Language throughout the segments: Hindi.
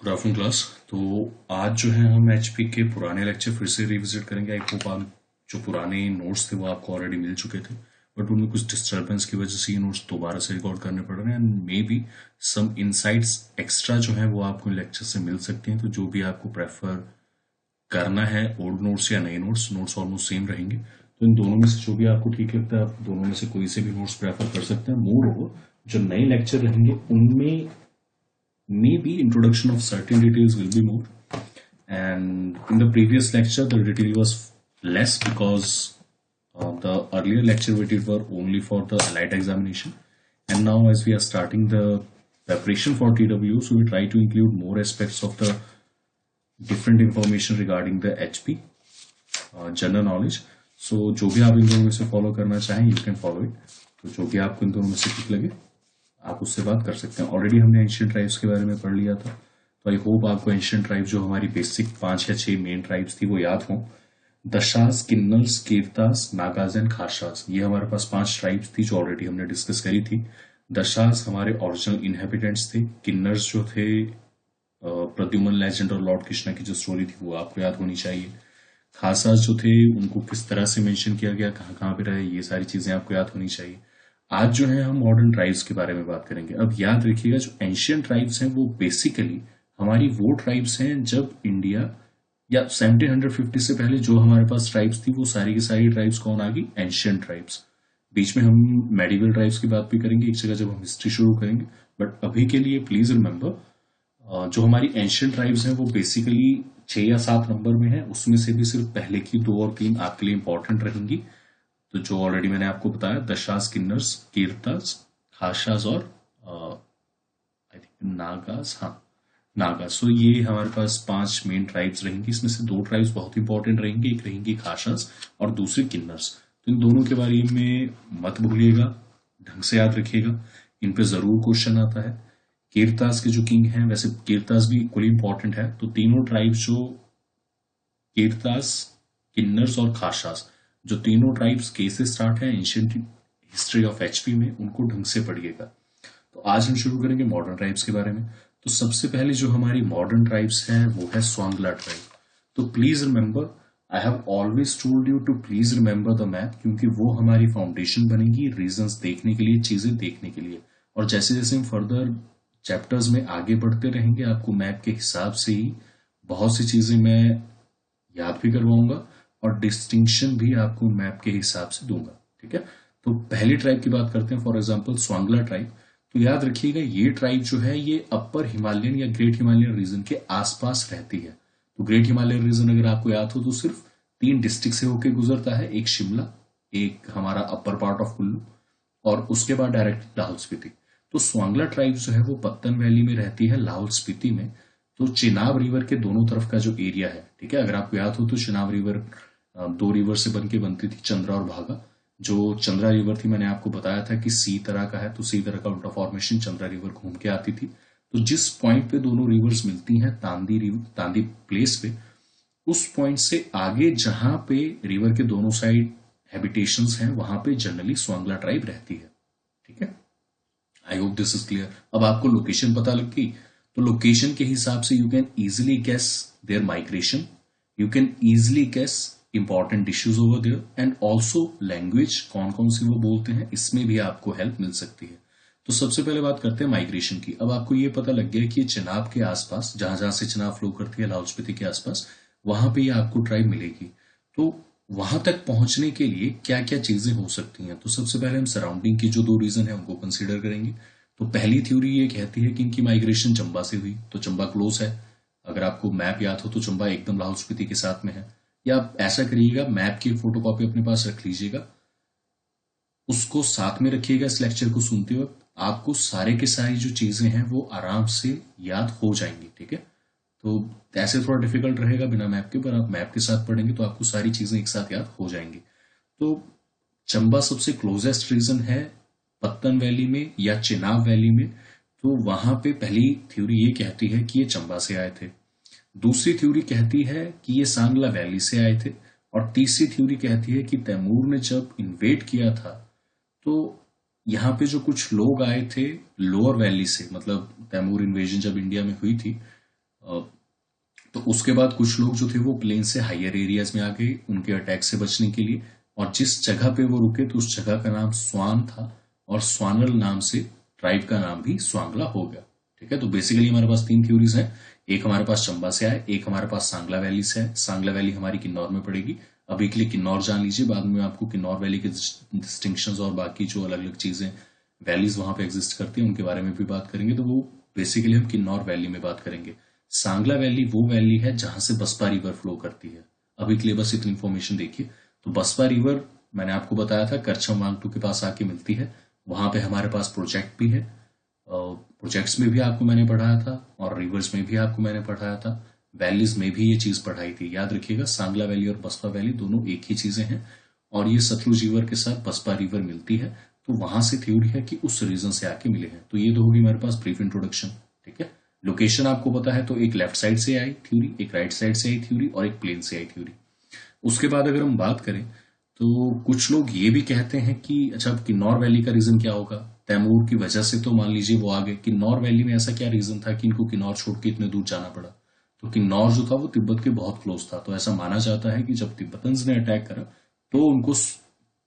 Good afternoon class. तो आज जो है हम एचपी के पुराने लेक्चर फिर से रिविजिट करेंगे। आई होप आप जो पुराने नोट्स थे वो आपको ऑलरेडी मिल चुके थे, बट उनमें कुछ डिस्टर्बेंस की वजह से ये नोट्स दोबारा से रिकॉर्ड करने पड़ रहे हैं and may be some insights extra जो है वो आपको लेक्चर से मिल सकती हैं। तो जो भी आपको प्रेफर करना है, ओल्ड नोट्स या नए नोट्स, नोट्स ऑलमोस्ट सेम रहेंगे। तो इन दोनों में से जो भी आपको ठीक लगता है आप दोनों में से कोई से भी नोट्स प्रेफर कर सकते हैं। मोर ओवर जो नए लेक्चर रहेंगे उनमें maybe introduction of certain details will be more, and in the previous lecture the detail was less because the earlier lecture we did were only for the allied examination, and now as we are starting the preparation for TW, so we try to include more aspects of the different information regarding the HP general knowledge. So जो भी आप इन दोनों में से फॉलो करना चाहें यू कैन फॉलो इट। तो जो भी आपको इन दोनों में से ठीक लगे आप उससे बात कर सकते हैं। ऑलरेडी हमने एंशियंट ट्राइब्स के बारे में पढ़ लिया था, तो आई होप आपको एंशियंट ट्राइब जो हमारी बेसिक 5 या 6 मेन ट्राइब्स थी वो याद हों। दशास, किन्नर्स, केरतास, नागाज एंड खाशास, ये हमारे पास 5 ट्राइब्स थी जो ऑलरेडी हमने डिस्कस करी थी। दशास हमारे ओरिजिनल इनहेबिटेंट्स थे। किन्नर्स जो थे प्रद्युमन लेजेंड और लॉर्ड कृष्णा की जो स्टोरी थी वो आपको याद होनी चाहिए। खासास जो थे उनको किस तरह से मेंशन किया गया, कहाँ कहाँ पे रहे, ये सारी चीजें आपको याद होनी चाहिए। आज जो है हम मॉडर्न ट्राइब्स के बारे में बात करेंगे। अब याद रखिएगा जो एंशियंट ट्राइब्स हैं वो बेसिकली हमारी वो ट्राइब्स हैं जब इंडिया या 1750 से पहले जो हमारे पास ट्राइब्स थी वो सारी की सारी ट्राइब्स कौन आ गई, एंशियंट ट्राइब्स। बीच में हम मेडिवल ट्राइब्स की बात भी करेंगे एक जगह जब हम हिस्ट्री शुरू करेंगे, बट अभी के लिए प्लीज रिमेंबर जो हमारी एंशियंट ट्राइब्स हैं वो बेसिकली 6 या 7 नंबर में है। उसमें से भी सिर्फ पहले की 2 और 3 आपके लिए इंपॉर्टेंट रहेंगी। तो जो ऑलरेडी मैंने आपको बताया, दशास, किन्नर्स, कीर्तास, खाशास और आई थिंक नागास, हाँ नागास। तो ये हमारे पास 5 मेन ट्राइब्स रहेंगी। इसमें से 2 ट्राइब्स बहुत इंपॉर्टेंट रहेंगी, एक रहेंगी खाशास और दूसरी किन्नर्स। तो इन दोनों के बारे में मत भूलिएगा, ढंग से याद रखिएगा, इन पे जरूर क्वेश्चन आता है। कीरतास के जो किंग हैं, वैसे कीरतास भी इक्वली इंपॉर्टेंट है। तो तीनों ट्राइब्स जो कीरतास, किन्नर्स और खाशास, जो तीनों ट्राइब्स के से स्टार्ट है एंशियंट हिस्ट्री ऑफ एचपी में, उनको ढंग से पढ़िएगा। तो आज हम शुरू करेंगे मॉडर्न ट्राइब्स के बारे में। तो सबसे पहले जो हमारी मॉडर्न ट्राइब्स हैं वो है स्वांगला ट्राइब। तो please remember, I have always told you to please remember the map, क्योंकि वो हमारी फाउंडेशन बनेगी रीजंस देखने के लिए, चीजें देखने के लिए। और जैसे जैसे हम फर्दर चैप्टर्स में आगे बढ़ते रहेंगे आपको मैप के हिसाब से ही बहुत सी चीजें मैं याद भी करवाऊंगा और डिस्टिंक्शन भी आपको मैप के हिसाब से दूंगा। ठीक है, तो पहली ट्राइब की बात करते हैं, फॉर एग्जांपल स्वांगला ट्राइब। तो याद रखिएगा ये ट्राइब जो है ये अपर हिमालयन या ग्रेट हिमालयन रीजन के आसपास रहती है। तो ग्रेट हिमालयन रीजन अगर आपको याद हो तो सिर्फ 3 डिस्ट्रिक्ट से होकर गुजरता है, एक शिमला, एक हमारा अपर पार्ट ऑफ कुल्लू और उसके बाद डायरेक्ट लाहौल स्पीति। तो स्वांगला ट्राइब जो है वो पत्तन वैली में रहती है, लाहौल स्पीति में। तो चिनाब रिवर के दोनों तरफ का जो एरिया है, ठीक है, अगर आपको याद हो तो चिनाब रिवर 2 रिवर से बन के बनती थी, चंद्रा और भागा। जो चंद्रा रिवर थी मैंने आपको बताया था कि सी तरह का है, तो सी तरह का उल्टा फॉर्मेशन, चंद्रा रिवर घूम के आती थी। तो जिस पॉइंट पे दोनों रिवर्स मिलती हैं, तांदी प्लेस पे, उस पॉइंट से आगे जहां पे रिवर के दोनों साइड हैबिटेशंस हैं वहां पे जनरली स्वांगला ट्राइब रहती है। ठीक है, I hope this is clear. अब आपको लोकेशन पता लग गई, तो लोकेशन के हिसाब से you can easily guess their migration, you can easily guess important issues over there, and also language कौन कौन सी वो बोलते हैं, इसमें भी आपको हेल्प मिल सकती है। तो सबसे पहले बात करते हैं माइग्रेशन की। अब आपको ये पता लग गया कि चिनाब के आसपास, जहां जहां से चिनाब फ्लो करती है लाहौल स्पीति के आसपास, वहां पे ये आपको ट्राइब मिलेगी। तो वहां तक पहुंचने के लिए क्या क्या चीजें हो सकती हैं, तो सबसे पहले हम सराउंडिंग की जो 2 रीजन है उनको कंसीडर करेंगे। तो पहली थ्योरी ये कहती है कि इनकी माइग्रेशन चंबा से हुई, तो चंबा क्लोज है। अगर आपको मैप याद हो तो चंबा एकदम लाहौल स्पीति के साथ में है। या आप ऐसा करिएगा, मैप की फोटोकॉपी अपने पास रख लीजिएगा, उसको साथ में रखिएगा। इस लेक्चर को सुनते वक्त आपको सारे के सारी जो चीजें हैं वो आराम से याद हो जाएंगी। ठीक है, तो ऐसे थोड़ा डिफिकल्ट रहेगा बिना मैप के, पर आप मैप के साथ पढ़ेंगे तो आपको सारी चीजें एक साथ याद हो जाएंगी। तो चंबा सबसे क्लोजेस्ट रीजन है पत्तन वैली में या चिनाब वैली में। तो वहां पे पहली थ्योरी ये कहती है कि ये चंबा से आए थे, दूसरी थ्योरी कहती है कि ये सांगला वैली से आए थे, और तीसरी थ्योरी कहती है कि तैमूर ने जब इन्वेट किया था तो यहाँ पे जो कुछ लोग आए थे लोअर वैली से, मतलब तैमूर इन्वेजन जब इंडिया में हुई थी तो उसके बाद कुछ लोग जो थे वो प्लेन से हायर एरियाज में आ गए उनके अटैक से बचने के लिए, और जिस जगह पे वो रुके तो उस जगह का नाम स्वान था, और स्वानल नाम से ट्राइब का नाम भी स्वांगला हो गया। ठीक है, तो बेसिकली हमारे पास 3 थ्योरीज हैं। एक हमारे पास चंबा से आए, एक हमारे पास सांगला वैली से है। सांगला वैली हमारी किन्नौर में पड़ेगी। अभी के लिए किन्नौर जान लीजिए, बाद में आपको किन्नौर वैली के डिस्टिंक्शंस और बाकी जो अलग अलग चीजें वैलीज वहां पे एग्जिस्ट करती हैं उनके बारे में भी बात करेंगे। तो वो बेसिकली हम किन्नौर वैली में बात करेंगे। सांगला वैली वो वैली है जहां से बसपा रिवर फ्लो करती है। अभी के लिए बस इतनी इन्फॉर्मेशन देखिए। तो बसपा रिवर मैंने आपको बताया था करछम वांगटू के पास आके मिलती है। वहां पे हमारे पास प्रोजेक्ट भी है, प्रोजेक्ट्स में भी आपको मैंने पढ़ाया था और रिवर्स में भी आपको मैंने पढ़ाया था, वैलीज में भी ये चीज पढ़ाई थी। याद रखिएगा, सांगला वैली और बसपा वैली दोनों एक ही चीजें हैं, और ये सतलुज रिवर के साथ बसपा रिवर मिलती है। तो वहां से थ्योरी है कि उस रीजन से आके मिले हैं। तो ये तो होगी मेरे पास ब्रीफ इंट्रोडक्शन। ठीक है, लोकेशन आपको पता है, तो एक लेफ्ट साइड से आई थ्योरी, एक राइट साइड से आई थ्योरी, और एक प्लेन से आई थ्योरी। उसके बाद अगर हम बात करें तो कुछ लोग ये भी कहते हैं कि अच्छा किन्नौर वैली का रीजन क्या होगा। तैमूर की वजह से तो मान लीजिए वो आ गए, किन्नौर वैली में ऐसा क्या रीजन था कि इनको किन्नौर छोड़ के इतने दूर जाना पड़ा। तो किन्नौर जो था वो तिब्बत के बहुत क्लोज था, तो ऐसा माना जाता है कि जब तिब्बतन्स ने अटैक करा तो उनको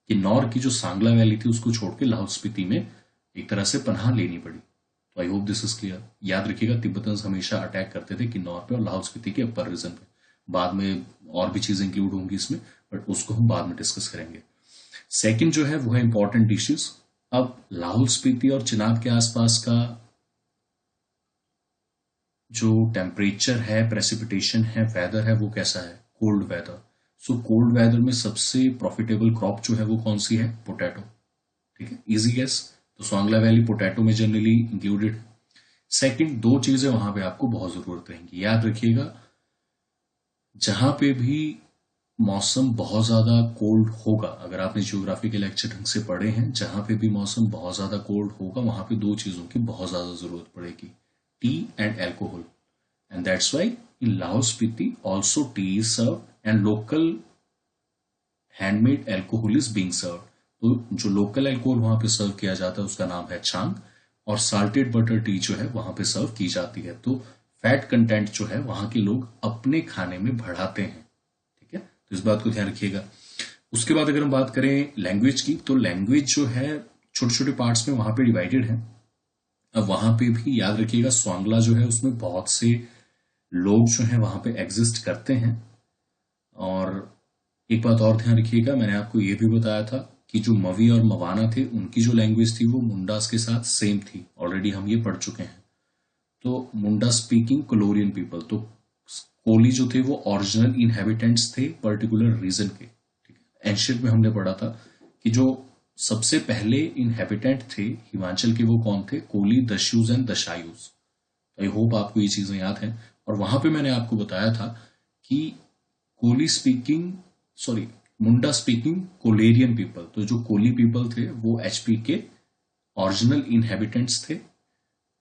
किन्नौर की जो सांगला वैली थी उसको छोड़ के लाहौल स्पीति में एक तरह से पनाह लेनी पड़ी। तो I hope this is clear. याद रखिएगा, तिब्बतन्स हमेशा अटैक करते थे किन्नौर पे और लाहौल स्पीति के अपर रीजन पे। बाद में और भी चीजें इंक्लूड होंगी इसमें, बट उसको हम बाद में डिस्कस करेंगे। सेकंड जो है वो है इंपॉर्टेंट डिशेस। अब लाहौल स्पीति और चिनाब के आसपास का जो टेम्परेचर है, प्रेसिपिटेशन है, वेदर है, वो कैसा है? Cold weather. So cold weather में सबसे प्रॉफिटेबल क्रॉप जो है वो कौन सी है? पोटैटो। ठीक है, इजी गेस। तो स्वांगला वैली पोटैटो में जनरली इंक्लूडेड है। सेकंड, 2 चीजें वहां पे आपको बहुत जरूरत रहेंगी। याद रखिएगा, जहां पे भी मौसम बहुत ज्यादा कोल्ड होगा, अगर आपने ज्योग्राफी के लेक्चर ढंग से पढ़े हैं, जहां पे भी मौसम बहुत ज्यादा कोल्ड होगा वहां पे 2 चीजों की बहुत ज्यादा जरूरत पड़ेगी, tea and alcohol. And that's why in Lahaul Spiti also tea is serve and local handmade alcohol is being serve. तो जो लोकल एल्कोहल वहां पे सर्व किया जाता है उसका नाम है छांग, और साल्टेड बटर टी जो है वहां पे सर्व की जाती है। तो फैट कंटेंट जो है वहां के लोग अपने खाने में बढ़ाते हैं। ठीक है, तो इस बात को ध्यान रखिएगा। उसके बाद अगर हम बात करें लैंग्वेज की, तो लैंग्वेज जो है छोटे छोटे पार्ट्स में वहां पे डिवाइडेड है। अब वहां पे भी याद रखिएगा, स्वांगला जो है उसमें बहुत से लोग जो है वहां पे एग्जिस्ट करते हैं। और एक बात और ध्यान रखिएगा, मैंने आपको ये भी बताया था कि जो मवी और मवाना थे उनकी जो लैंग्वेज थी वो मुंडास के साथ सेम थी। ऑलरेडी हम ये पढ़ चुके हैं। तो मुंडा स्पीकिंग कोलोरियन पीपल, तो कोली जो थे वो ओरिजिनल इनहेबिटेंट्स थे पर्टिकुलर रीजन के। ठीक है, एंशियंट में हमने पढ़ा था कि जो सबसे पहले इनहेबिटेंट थे हिमाचल के वो कौन थे? कोली, दस्यूज एंड दशायूज। आई होप आपको ये चीजें याद हैं। और वहां पे मैंने आपको बताया था कि कोली स्पीकिंग मुंडा स्पीकिंग कोलेरियन पीपल, तो जो कोली पीपल थे वो एचपी के ओरिजिनल इनहेबिटेंट्स थे,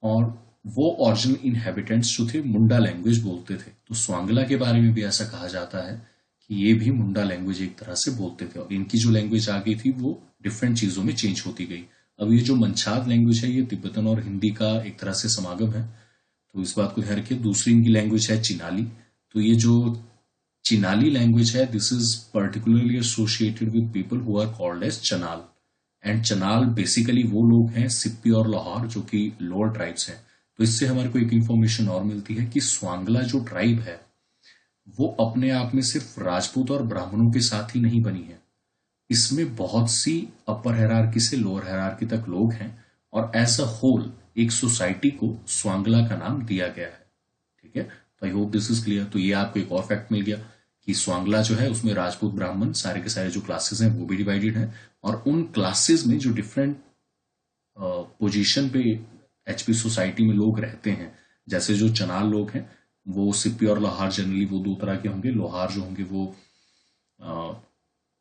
और वो ओरिजिनल इनहेबिटेंट्स जो थे मुंडा लैंग्वेज बोलते थे। तो स्वांगला के बारे में भी ऐसा कहा जाता है कि ये भी मुंडा लैंग्वेज एक तरह से बोलते थे, और इनकी जो लैंग्वेज आ गई थी वो डिफरेंट चीजों में चेंज होती गई। अब ये जो मंछाद लैंग्वेज है ये तिब्बतन और हिंदी का एक तरह से समागम है, तो इस बात को ध्यान रखिए। दूसरी इनकी लैंग्वेज है चिनाली। तो ये जो चिनाली लैंग्वेज है this is particularly associated with people who are called as Chanal. And Chanal basically वो लोग हैं सिप्पी और लाहौर जो कि लोअर ट्राइब्स हैं। तो इससे हमारे को एक इंफॉर्मेशन और मिलती है कि स्वांगला जो ट्राइब है वो अपने आप में सिर्फ राजपूत और ब्राह्मणों के साथ ही नहीं बनी है, इसमें बहुत सी अपर हैरार्की से लोअर हैरार्की तक लोग हैं, और एज अ होल एक सोसाइटी को स्वांगला का नाम दिया गया है। ठीक है, तो I hope this is clear. तो ये आपको एक और फैक्ट मिल गया कि स्वांगला जो है उसमें राजपूत ब्राह्मण सारे के सारे जो क्लासेस हैं वो भी डिवाइडेड हैं, और उन क्लासेस में जो डिफरेंट पोजीशन पे एचपी सोसाइटी में लोग रहते हैं, जैसे जो चनाल लोग हैं वो सिप्पी और लोहार, जनरली वो 2 तरह के होंगे। लोहार जो होंगे वो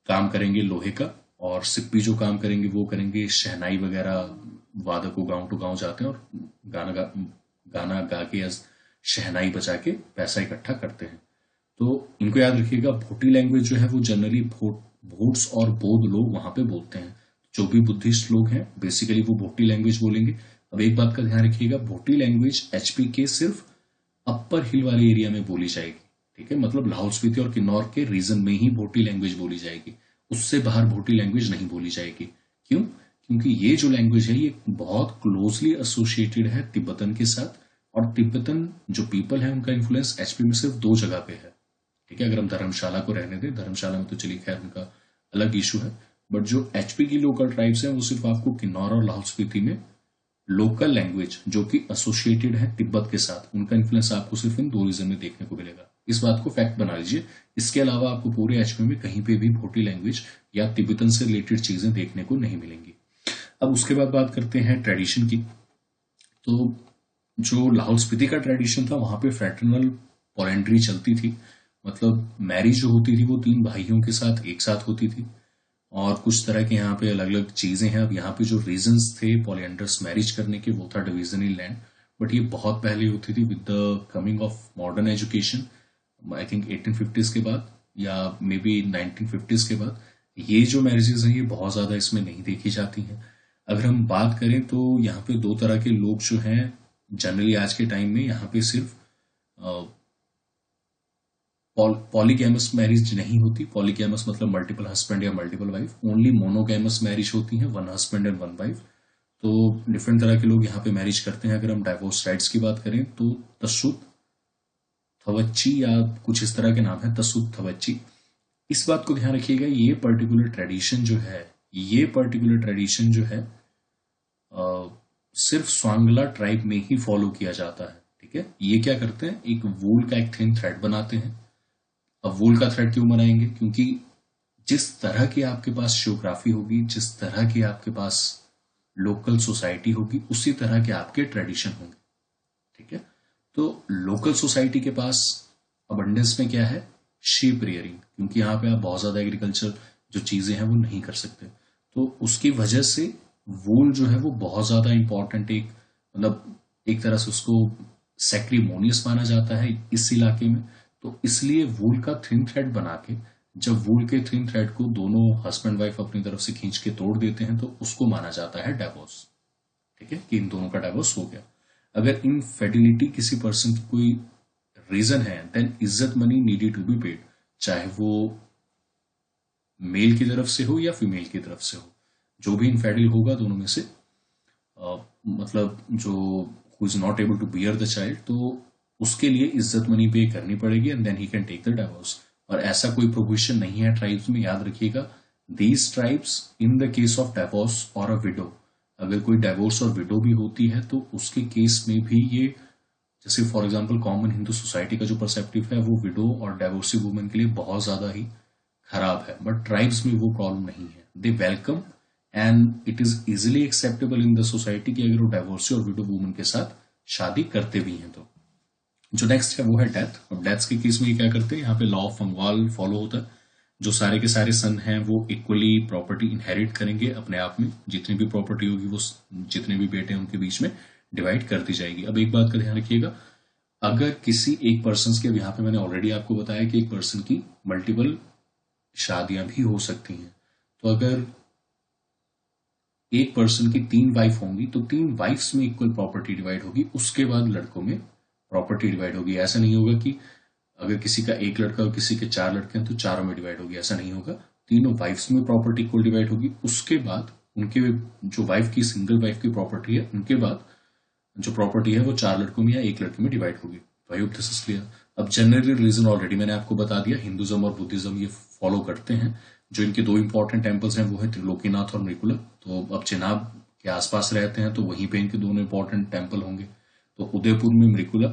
काम करेंगे लोहे का, और सिप्पी जो काम करेंगे वो करेंगे शहनाई वगैरह, वादक को गांव टू गांव जाते हैं और गाना गा के शहनाई बजा के पैसा इकट्ठा करते हैं। तो इनको याद रखिएगा, भोटी लैंग्वेज जो है वो जनरली भोट्स और बौद्ध लोग वहां पे बोलते हैं। जो भी बुद्धिस्ट लोग हैं बेसिकली वो भोटी लैंग्वेज बोलेंगे। अब एक बात का ध्यान रखिएगा, भोटी लैंग्वेज एचपी के सिर्फ अपर हिल वाले एरिया में बोली जाएगी। ठीक है, मतलब लाहौल स्पीति और किन्नौर के रीजन में ही भोटी लैंग्वेज बोली जाएगी, उससे बाहर भोटी लैंग्वेज नहीं बोली जाएगी। क्यों? क्योंकि ये जो लैंग्वेज है ये बहुत क्लोजली एसोसिएटेड है तिब्बतन के साथ, और तिब्बतन जो पीपल है उनका इन्फ्लुएंस एचपी में सिर्फ दो जगह पे है। ठीक है, अगर हम धर्मशाला को रहने दें, धर्मशाला में तो चलिए खैर उनका अलग इशू है, बट जो एचपी की लोकल ट्राइब्स हैं वो सिर्फ आपको किन्नौर और लाहौल स्पीति में लोकल लैंग्वेज जो कि एसोसिएटेड है तिब्बत के साथ, उनका इन्फ्लुएंस आपको सिर्फ इन दो रीजन में देखने को मिलेगा। इस बात को फैक्ट बना लीजिए। इसके अलावा आपको पूरे एचपी में कहीं पे भी भोटी लैंग्वेज या तिब्बतन से रिलेटेड चीजें देखने को नहीं मिलेंगी। अब उसके बाद बात करते हैं ट्रेडिशन की। तो जो लाहौल स्पीति का ट्रेडिशन था वहां पे फ्रेटर्नल पॉलेंड्री चलती थी, मतलब मैरिज जो होती थी वो तीन भाइयों के साथ एक साथ होती थी, और कुछ तरह के यहाँ पे अलग अलग चीजें हैं। अब यहाँ पे जो रीजंस थे पॉलिएंडरस मैरिज करने के वो था डिवीजन इन लैंड, बट ये बहुत पहले होती थी with the coming of modern education, I think 1850s के बाद या मे बी 1950s के बाद ये जो मैरिजेस हैं ये बहुत ज्यादा इसमें नहीं देखी जाती हैं। अगर हम बात करें तो यहाँ पे दो तरह के लोग जो हैं जनरली आज के टाइम में यहाँ पे सिर्फ पॉलीगैमस मैरिज नहीं होती। पॉलीगैमस मतलब मल्टीपल हस्बैंड या multiple wife, only monogamous marriage होती है, one husband and one wife. तो डिफरेंट तरह के लोग यहाँ पे मैरिज करते हैं। अगर हम डाइवोर्स राइट्स की बात करें तो तसुद थवच्ची या कुछ इस तरह के नाम है, तसुद थवच्ची। इस बात को ध्यान रखिएगा, ये पर्टिकुलर ट्रेडिशन जो है, ये पर्टिकुलर ट्रेडिशन जो है सिर्फ स्वांगला ट्राइब में ही फॉलो किया जाता है। ठीक है, ये क्या करते हैं, एक वूल का एक थिन थ्रेड बनाते हैं। अब वूल का थ्रेड क्यों बनाएंगे? क्योंकि जिस तरह की आपके पास जियोग्राफी होगी, जिस तरह की आपके पास लोकल सोसाइटी होगी, उसी तरह के आपके ट्रेडिशन होंगे। ठीक है, तो लोकल सोसाइटी के पास अबंडेंस में क्या है, शीप रियरिंग, क्योंकि यहाँ पे आप बहुत ज्यादा एग्रीकल्चर जो चीजें हैं वो नहीं कर सकते, तो उसकी वजह से वूल जो है वो बहुत ज्यादा इंपॉर्टेंट, एक मतलब एक तरह से उसको सैक्रिमोनियस माना जाता है इस इलाके में। तो इसलिए वूल का थिन थ्रेड बना के, जब वूल के थिन थ्रेड को दोनों हस्बैंड वाइफ अपनी तरफ से खींच के तोड़ देते हैं तो उसको माना जाता है डाइवोर्स। ठीक है, कि इन दोनों का डाइवोर्स हो गया। अगर इनफेडिलिटी किसी पर्सन की कोई रीजन है, देन इज्जत money needed to be paid, चाहे वो मेल की तरफ से हो या फीमेल की तरफ से हो। जो भी इनफेडिल होगा दोनों में से, मतलब जो who is not able to bear the child, तो उसके लिए इज्जत मनी पे करनी पड़ेगी and then he can take the divorce. और ऐसा कोई प्रोविजन नहीं है ट्राइब्स में, याद रखिएगा। These tribes in the case of divorce और अ विडो, अगर कोई डाइवोर्स और विडो भी होती है तो उसके केस में भी ये, जैसे for example common Hindu society का जो परसेप्टिव है वो विडो और डाइवोर्सी वुमेन के लिए बहुत ज्यादा ही खराब है, बट ट्राइब्स में वो प्रॉब्लम नहीं है। They welcome and it is easily acceptable in the society कि अगर वो डाइवोर्सी और विडो वुमेन के साथ शादी करते भी हैं तो। जो नेक्स्ट है वो है डेथ। अब डेथ के केस में ये क्या करते हैं, यहाँ पे लॉ ऑफ फंगवाल फॉलो होता है। जो सारे के सारे सन हैं वो इक्वली प्रॉपर्टी इनहेरिट करेंगे अपने आप में, जितनी भी प्रॉपर्टी होगी वो जितने भी बेटे हैं उनके बीच में डिवाइड कर दी जाएगी। अब एक बात का ध्यान रखिएगा, अगर किसी एक पर्सन के, अब यहाँ पे मैंने ऑलरेडी आपको बताया कि एक पर्सन की मल्टीपल शादियां भी हो सकती हैं, तो अगर एक पर्सन की 3 वाइफ होंगी तो 3 वाइफ्स में इक्वल प्रॉपर्टी डिवाइड होगी, उसके बाद लड़कों में प्रॉपर्टी डिवाइड होगी। ऐसा नहीं होगा कि अगर किसी का एक लड़का और किसी के 4 लड़के हैं तो चारों में डिवाइड होगी, ऐसा नहीं होगा। तीनों वाइफ्स में प्रॉपर्टी इक्वल डिवाइड होगी, उसके बाद उनके जो वाइफ की, सिंगल वाइफ की प्रॉपर्टी है, उनके बाद जो प्रॉपर्टी है वो 4 लड़कों में या एक लड़के में डिवाइड होगी। तो I hope this is clear. अब जनरली रीजन ऑलरेडी मैंने आपको बता दिया, हिंदुज्म और बुद्धिज्म ये फॉलो करते हैं। जो इनके 2 इंपॉर्टेंट टेम्पल्स हैं वो है त्रिलोकीनाथ और मृकुला। तो अब चेनाब के आसपास रहते हैं तो वहीं पे इनके दोनों इंपॉर्टेंट टेम्पल होंगे। तो उदयपुर में मृकुला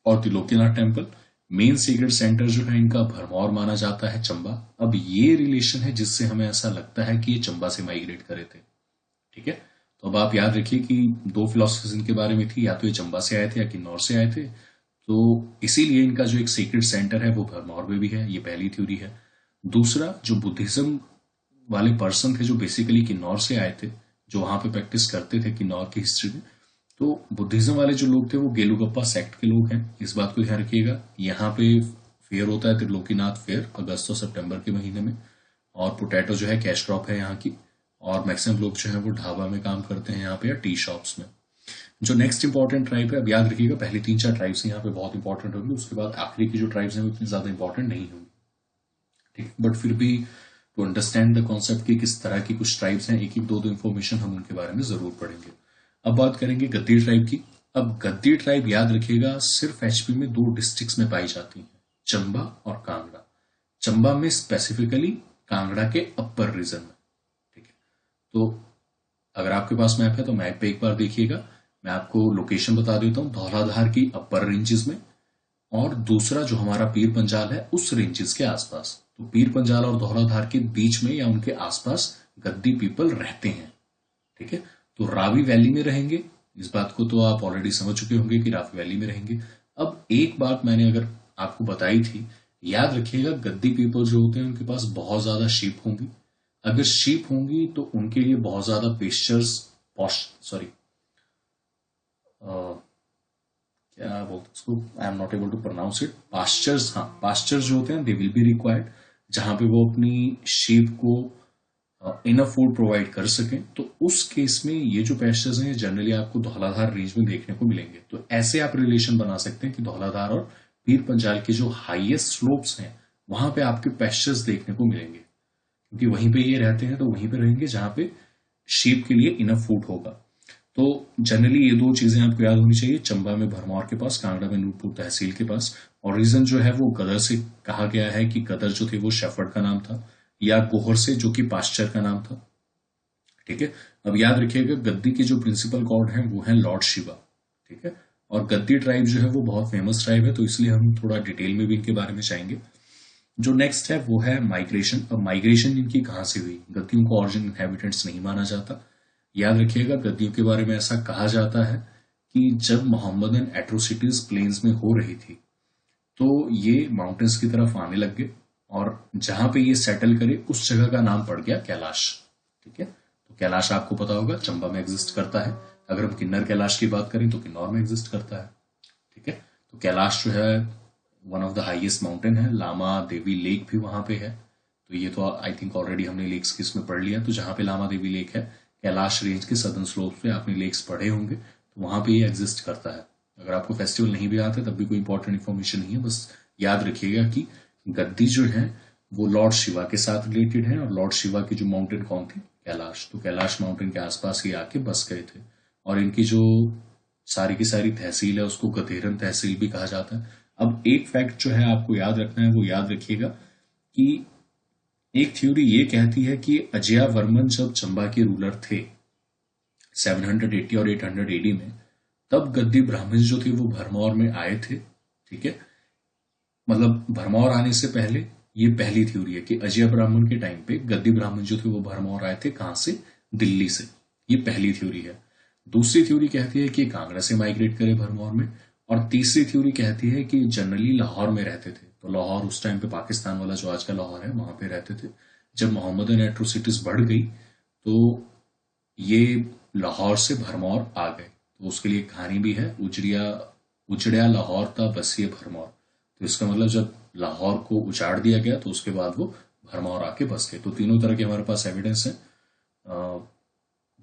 और Trilokinath temple. Main secret centre जो है इनका भरमौर माना जाता है, चंबा। अब ये रिलेशन है जिससे हमें ऐसा लगता है कि ये चंबा से माइग्रेट करे थे। ठीक है, तो अब आप याद रखिए कि 2 फिलोसफीज इनके बारे में थी, या तो ये चंबा से आए थे या किन्नौर से आए थे। तो इसीलिए इनका जो एक सीक्रेट सेंटर है वो भरमौर में भी है, ये पहली थ्योरी है। दूसरा, जो बुद्धिज्म वाले पर्सन थे जो बेसिकली किन्नौर से आए थे, जो वहां पे प्रैक्टिस करते थे किन्नौर की हिस्ट्री में, तो बुद्धिज्म वाले जो लोग थे वो गेलुगप्पा सेक्ट के लोग हैं। इस बात को ध्यान रखिएगा। यहाँ पे फेयर होता है त्रिलोकीनाथ फेयर अगस्त और सितंबर के महीने में, और पोटैटो जो है कैश क्रॉप है यहाँ की, और मैक्सिमम लोग जो है वो ढाबा में काम करते हैं यहाँ पे या टी शॉप्स में। जो नेक्स्ट इंपॉर्टेंट ट्राइब है, अब याद रखिएगा पहले 3-4 ट्राइब्स यहाँ पे बहुत इंपॉर्टेंट होंगी, उसके बाद आखिरी की जो ट्राइब्स हैं वो इतनी ज्यादा इंपॉर्टेंट नहीं होंगी, ठीक। बट फिर भी टू अंडरस्टैंड द कॉन्सेप्ट की किस तरह की कुछ ट्राइब्स हैं, एक एक दो इंफॉर्मेशन हम उनके बारे में जरूर पढ़ेंगे। अब बात करेंगे गद्दी ट्राइब की। अब गद्दी ट्राइब याद रखिएगा सिर्फ एचपी में 2 डिस्ट्रिक्ट्स में पाई जाती है, चंबा और कांगड़ा। चंबा में स्पेसिफिकली, कांगड़ा के अपर रीजन में, ठीक है। तो अगर आपके पास मैप है तो मैप पे एक बार देखिएगा, मैं आपको लोकेशन बता देता हूं, धौलाधार की अपर रेंजेस में, और दूसरा जो हमारा पीर पंजाल है उस रेंजेस के आसपास। तो पीर पंजाल और धौलाधार के बीच में या उनके आसपास गद्दी पीपल रहते हैं, ठीक है। तो रावी वैली में रहेंगे, इस बात को तो आप ऑलरेडी समझ चुके होंगे कि रावी वैली में रहेंगे। अब एक बात मैंने अगर आपको बताई थी, याद रखिएगा गद्दी पीपल जो होते हैं उनके पास बहुत ज्यादा शीप होंगी। अगर शीप होंगी तो उनके लिए बहुत ज्यादा पेस्चर्स, क्या बोलते हैं उसको, I am not able to pronounce it, pastures. हाँ, पास्चर्स जो होते हैं दे विल बी रिक्वायर्ड, जहां पे वो अपनी शीप को इनफ फूड प्रोवाइड कर सकें। तो उस केस में ये जो पेस्चर्स हैं जनरली आपको धौलाधार रेंज में देखने को मिलेंगे। तो ऐसे आप रिलेशन बना सकते हैं कि धौलाधार और पीर पंजाल के जो हाईएस्ट स्लोप्स हैं वहां पे आपके पेस्चर्स देखने को मिलेंगे, क्योंकि वहीं पे ये रहते हैं तो वहीं पे रहेंगे जहां पे शीप के लिए इनफ फूड होगा। तो जनरली ये 2 चीजें आपको याद होनी चाहिए, चंबा में भरमौर के पास, कांगड़ा में नूरपुर तहसील के पास। और रीजन जो है वो गदर से कहा गया है कि गदर जो थे वो शेफर्ड का नाम था, या गोहर से जो कि पास्चर का नाम था, ठीक है। अब याद रखिएगा गद्दी के जो प्रिंसिपल गॉड हैं वो हैं लॉर्ड शिवा, ठीक है। और गद्दी ट्राइब जो है वो बहुत फेमस ट्राइब है, तो इसलिए हम थोड़ा डिटेल में भी इनके बारे में जाएंगे। जो नेक्स्ट है वो है माइग्रेशन। अब माइग्रेशन इनकी कहां से हुई, गद्दियों को ओरिजिन इनहेबिटेंट्स नहीं माना जाता। याद रखिएगा गद्दियों के बारे में ऐसा कहा जाता है कि जब मोहम्मदन एट्रोसिटीज प्लेन्स में हो रही थी तो ये माउंटेन्स की तरफ आने लग गए, और जहां पे ये सेटल करे उस जगह का नाम पड़ गया कैलाश, ठीक है। तो कैलाश आपको पता होगा चंबा में एग्जिस्ट करता है। अगर हम किन्नर कैलाश की बात करें तो किन्नौर में एग्जिस्ट करता है, ठीक है। तो कैलाश जो है one of the highest mountain है, लामा देवी लेक भी वहां पे है। तो ये तो आई थिंक ऑलरेडी हमने लेक्स की इसमें पढ़ लिया। तो जहां पे लामा देवी लेक है, कैलाश रेंज के सदर्न स्लोप पे आपने लेक्स पढ़े होंगे, तो वहां पे ये एग्जिस्ट करता है। अगर आपको फेस्टिवल नहीं भी आता तब भी कोई इंपॉर्टेंट इन्फॉर्मेशन नहीं है, बस याद रखिएगा कि गद्दी जो है वो लॉर्ड शिवा के साथ रिलेटेड है, और लॉर्ड शिवा की जो माउंटेन कौन थी, कैलाश। तो कैलाश माउंटेन के आसपास ये आके बस गए थे, और इनकी जो सारी की सारी तहसील है उसको गधेरन तहसील भी कहा जाता है। अब एक फैक्ट जो है आपको याद रखना है, वो याद रखिएगा कि एक थ्योरी ये कहती है कि अजया वर्मन जब चंबा के रूलर थे 780 और 800 एडी में, तब गद्दी ब्राह्मण जो थे वो भरमौर में आए थे, ठीक है। मतलब भरमौर आने से पहले ये पहली थ्योरी है कि अजय ब्राह्मण के टाइम पे गद्दी ब्राह्मण जो थे वो भरमौर आए थे, कहां से, दिल्ली से। ये पहली थ्योरी है। दूसरी थ्योरी कहती है कि कांगड़ा से माइग्रेट करे भरमौर में, और तीसरी थ्योरी कहती है कि जनरली लाहौर में रहते थे। तो लाहौर उस टाइम पे पाकिस्तान वाला जो आज का लाहौर है वहां पे रहते थे। जब मोहम्मदन एट्रोसिटीज बढ़ गई तो ये लाहौर से भरमौर आ गए। तो उसके लिए कहानी भी है, उजड़िया लाहौर था बसिए भरमौर। तो इसका मतलब जब लाहौर को उजाड़ दिया गया तो उसके बाद वो भरमौर आके बस गए। तो तीनों तरह के हमारे पास एविडेंस है।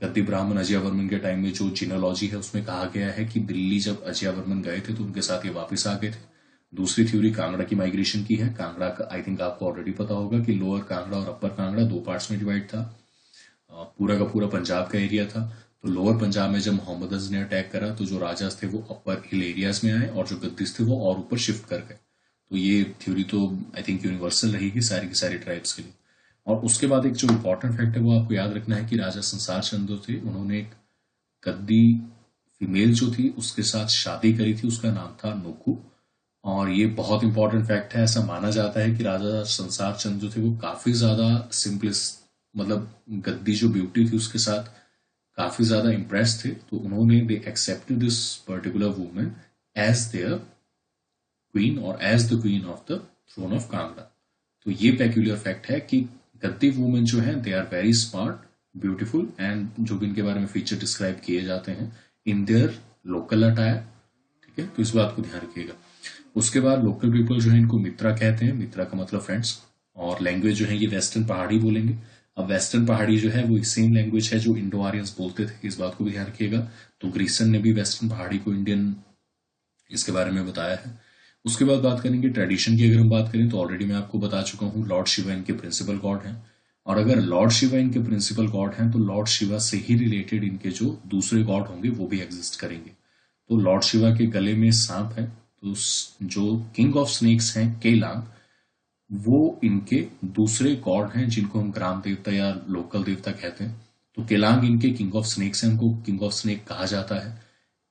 गद्दी ब्राह्मण अजय वर्मन के टाइम में जो जीनोलॉजी है उसमें कहा गया है कि दिल्ली जब अजय वर्मन गए थे तो उनके साथ ये वापस आ गए थे। दूसरी थ्योरी कांगड़ा की माइग्रेशन की है। कांगड़ा का आई थिंक आपको ऑलरेडी पता होगा कि लोअर कांगड़ा और अपर कांगड़ा 2 पार्ट्स में डिवाइड था। पूरा का पूरा पंजाब का एरिया था। तो लोअर पंजाब में जब मोहम्मदन्स ने अटैक करा तो जो राजास थे वो अपर हिल एरियाज में आए, और जो गद्दीस थे वो और ऊपर शिफ्ट कर गए। तो ये थ्योरी तो आई थिंक यूनिवर्सल रहेगी सारी की सारी ट्राइब्स के लिए। और उसके बाद एक जो इम्पोर्टेंट फैक्ट है वो आपको याद रखना है कि राजा संसार चंद जो थे उन्होंने एक गद्दी फीमेल जो थी उसके साथ शादी करी थी, उसका नाम था नोकू। और ये बहुत इंपॉर्टेंट फैक्ट है। ऐसा माना जाता है कि राजा संसार चंद जो थे वो काफी ज्यादा सिंपलिस्ट, मतलब गद्दी जो ब्यूटी थी उसके साथ काफी ज्यादा इम्प्रेस थे। तो उन्होंने they accepted this particular women as their queen और as the queen of the throne of Kangra. तो ये पेक्यूलियर फैक्ट है कि गद्दी वुमेन जो है they are very smart, beautiful, and जो भी इनके बारे में फीचर डिस्क्राइब किए जाते हैं इन देयर लोकल अटायर, ठीक है। तो इस बात को ध्यान रखिएगा। उसके बाद लोकल पीपल जो है इनको मित्रा कहते हैं। मित्रा का मतलब फ्रेंड्स, और लैंग्वेज जो है ये वेस्टर्न पहाड़ी बोलेंगे। अब वेस्टर्न पहाड़ी जो है वो सेम लैंग्वेज है जो इंडो आर्यंस बोलते थे, इस बात को भी ध्यान रखिएगा। तो ग्रीसन ने भी वेस्टर्न पहाड़ी को इंडियन इसके बारे में बताया है। उसके बाद बात करेंगे ट्रेडिशन की। अगर हम बात करें तो ऑलरेडी मैं आपको बता चुका हूँ लॉर्ड शिवा इनके प्रिंसिपल गॉड हैं, और अगर लॉर्ड शिवा इनके प्रिंसिपल गॉड हैं तो लॉर्ड शिवा से ही रिलेटेड इनके जो दूसरे गॉड होंगे वो भी एग्जिस्ट करेंगे। तो लॉर्ड शिवा के गले में सांप है, तो जो किंग ऑफ स्नेक्स हैं केलांग, वो इनके दूसरे गॉड हैं जिनको हम ग्राम देवता या लोकल देवता कहते हैं। तो केलांग इनके किंग ऑफ स्नेक्स हैं, उनको किंग ऑफ स्नेक कहा जाता है।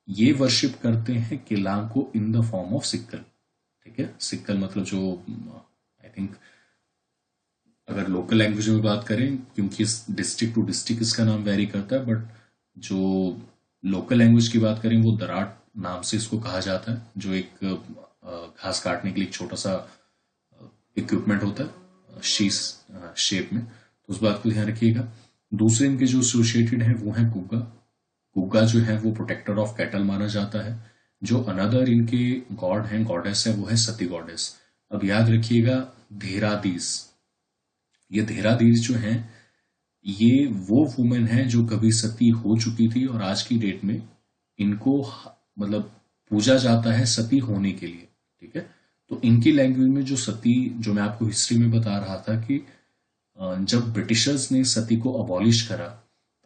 ये वर्शिप करते हैं केलांग को इन द फॉर्म ऑफ सिक्कल। ठीक है, सिक्कल मतलब जो आई थिंक अगर लोकल लैंग्वेज में बात करें, क्योंकि डिस्ट्रिक्ट टू डिस्ट्रिक्ट इसका नाम वेरी करता है, बट जो लोकल लैंग्वेज की बात करें वो दराट नाम से इसको कहा जाता है, जो एक घास काटने के लिए एक छोटा सा इक्विपमेंट होता है शीस शेप में। तो उस बात को ध्यान रखिएगा। दूसरे इनके जो एसोसिएटेड हैं वो हैं कुग्गा। कुग्गा जो है वो प्रोटेक्टर ऑफ कैटल माना जाता है। जो अनदर इनके गॉड हैं, गॉडेस है, वो है सती गॉडेस। अब याद रखिएगा धेरादीस, ये धेरादीस जो हैं ये वो वुमेन है जो कभी सती हो चुकी थी और आज की डेट में इनको मतलब पूजा जाता है सती होने के लिए। ठीक है, तो इनकी लैंग्वेज में जो सती, जो मैं आपको हिस्ट्री में बता रहा था कि जब ब्रिटिशर्स ने सती को अबॉलिश करा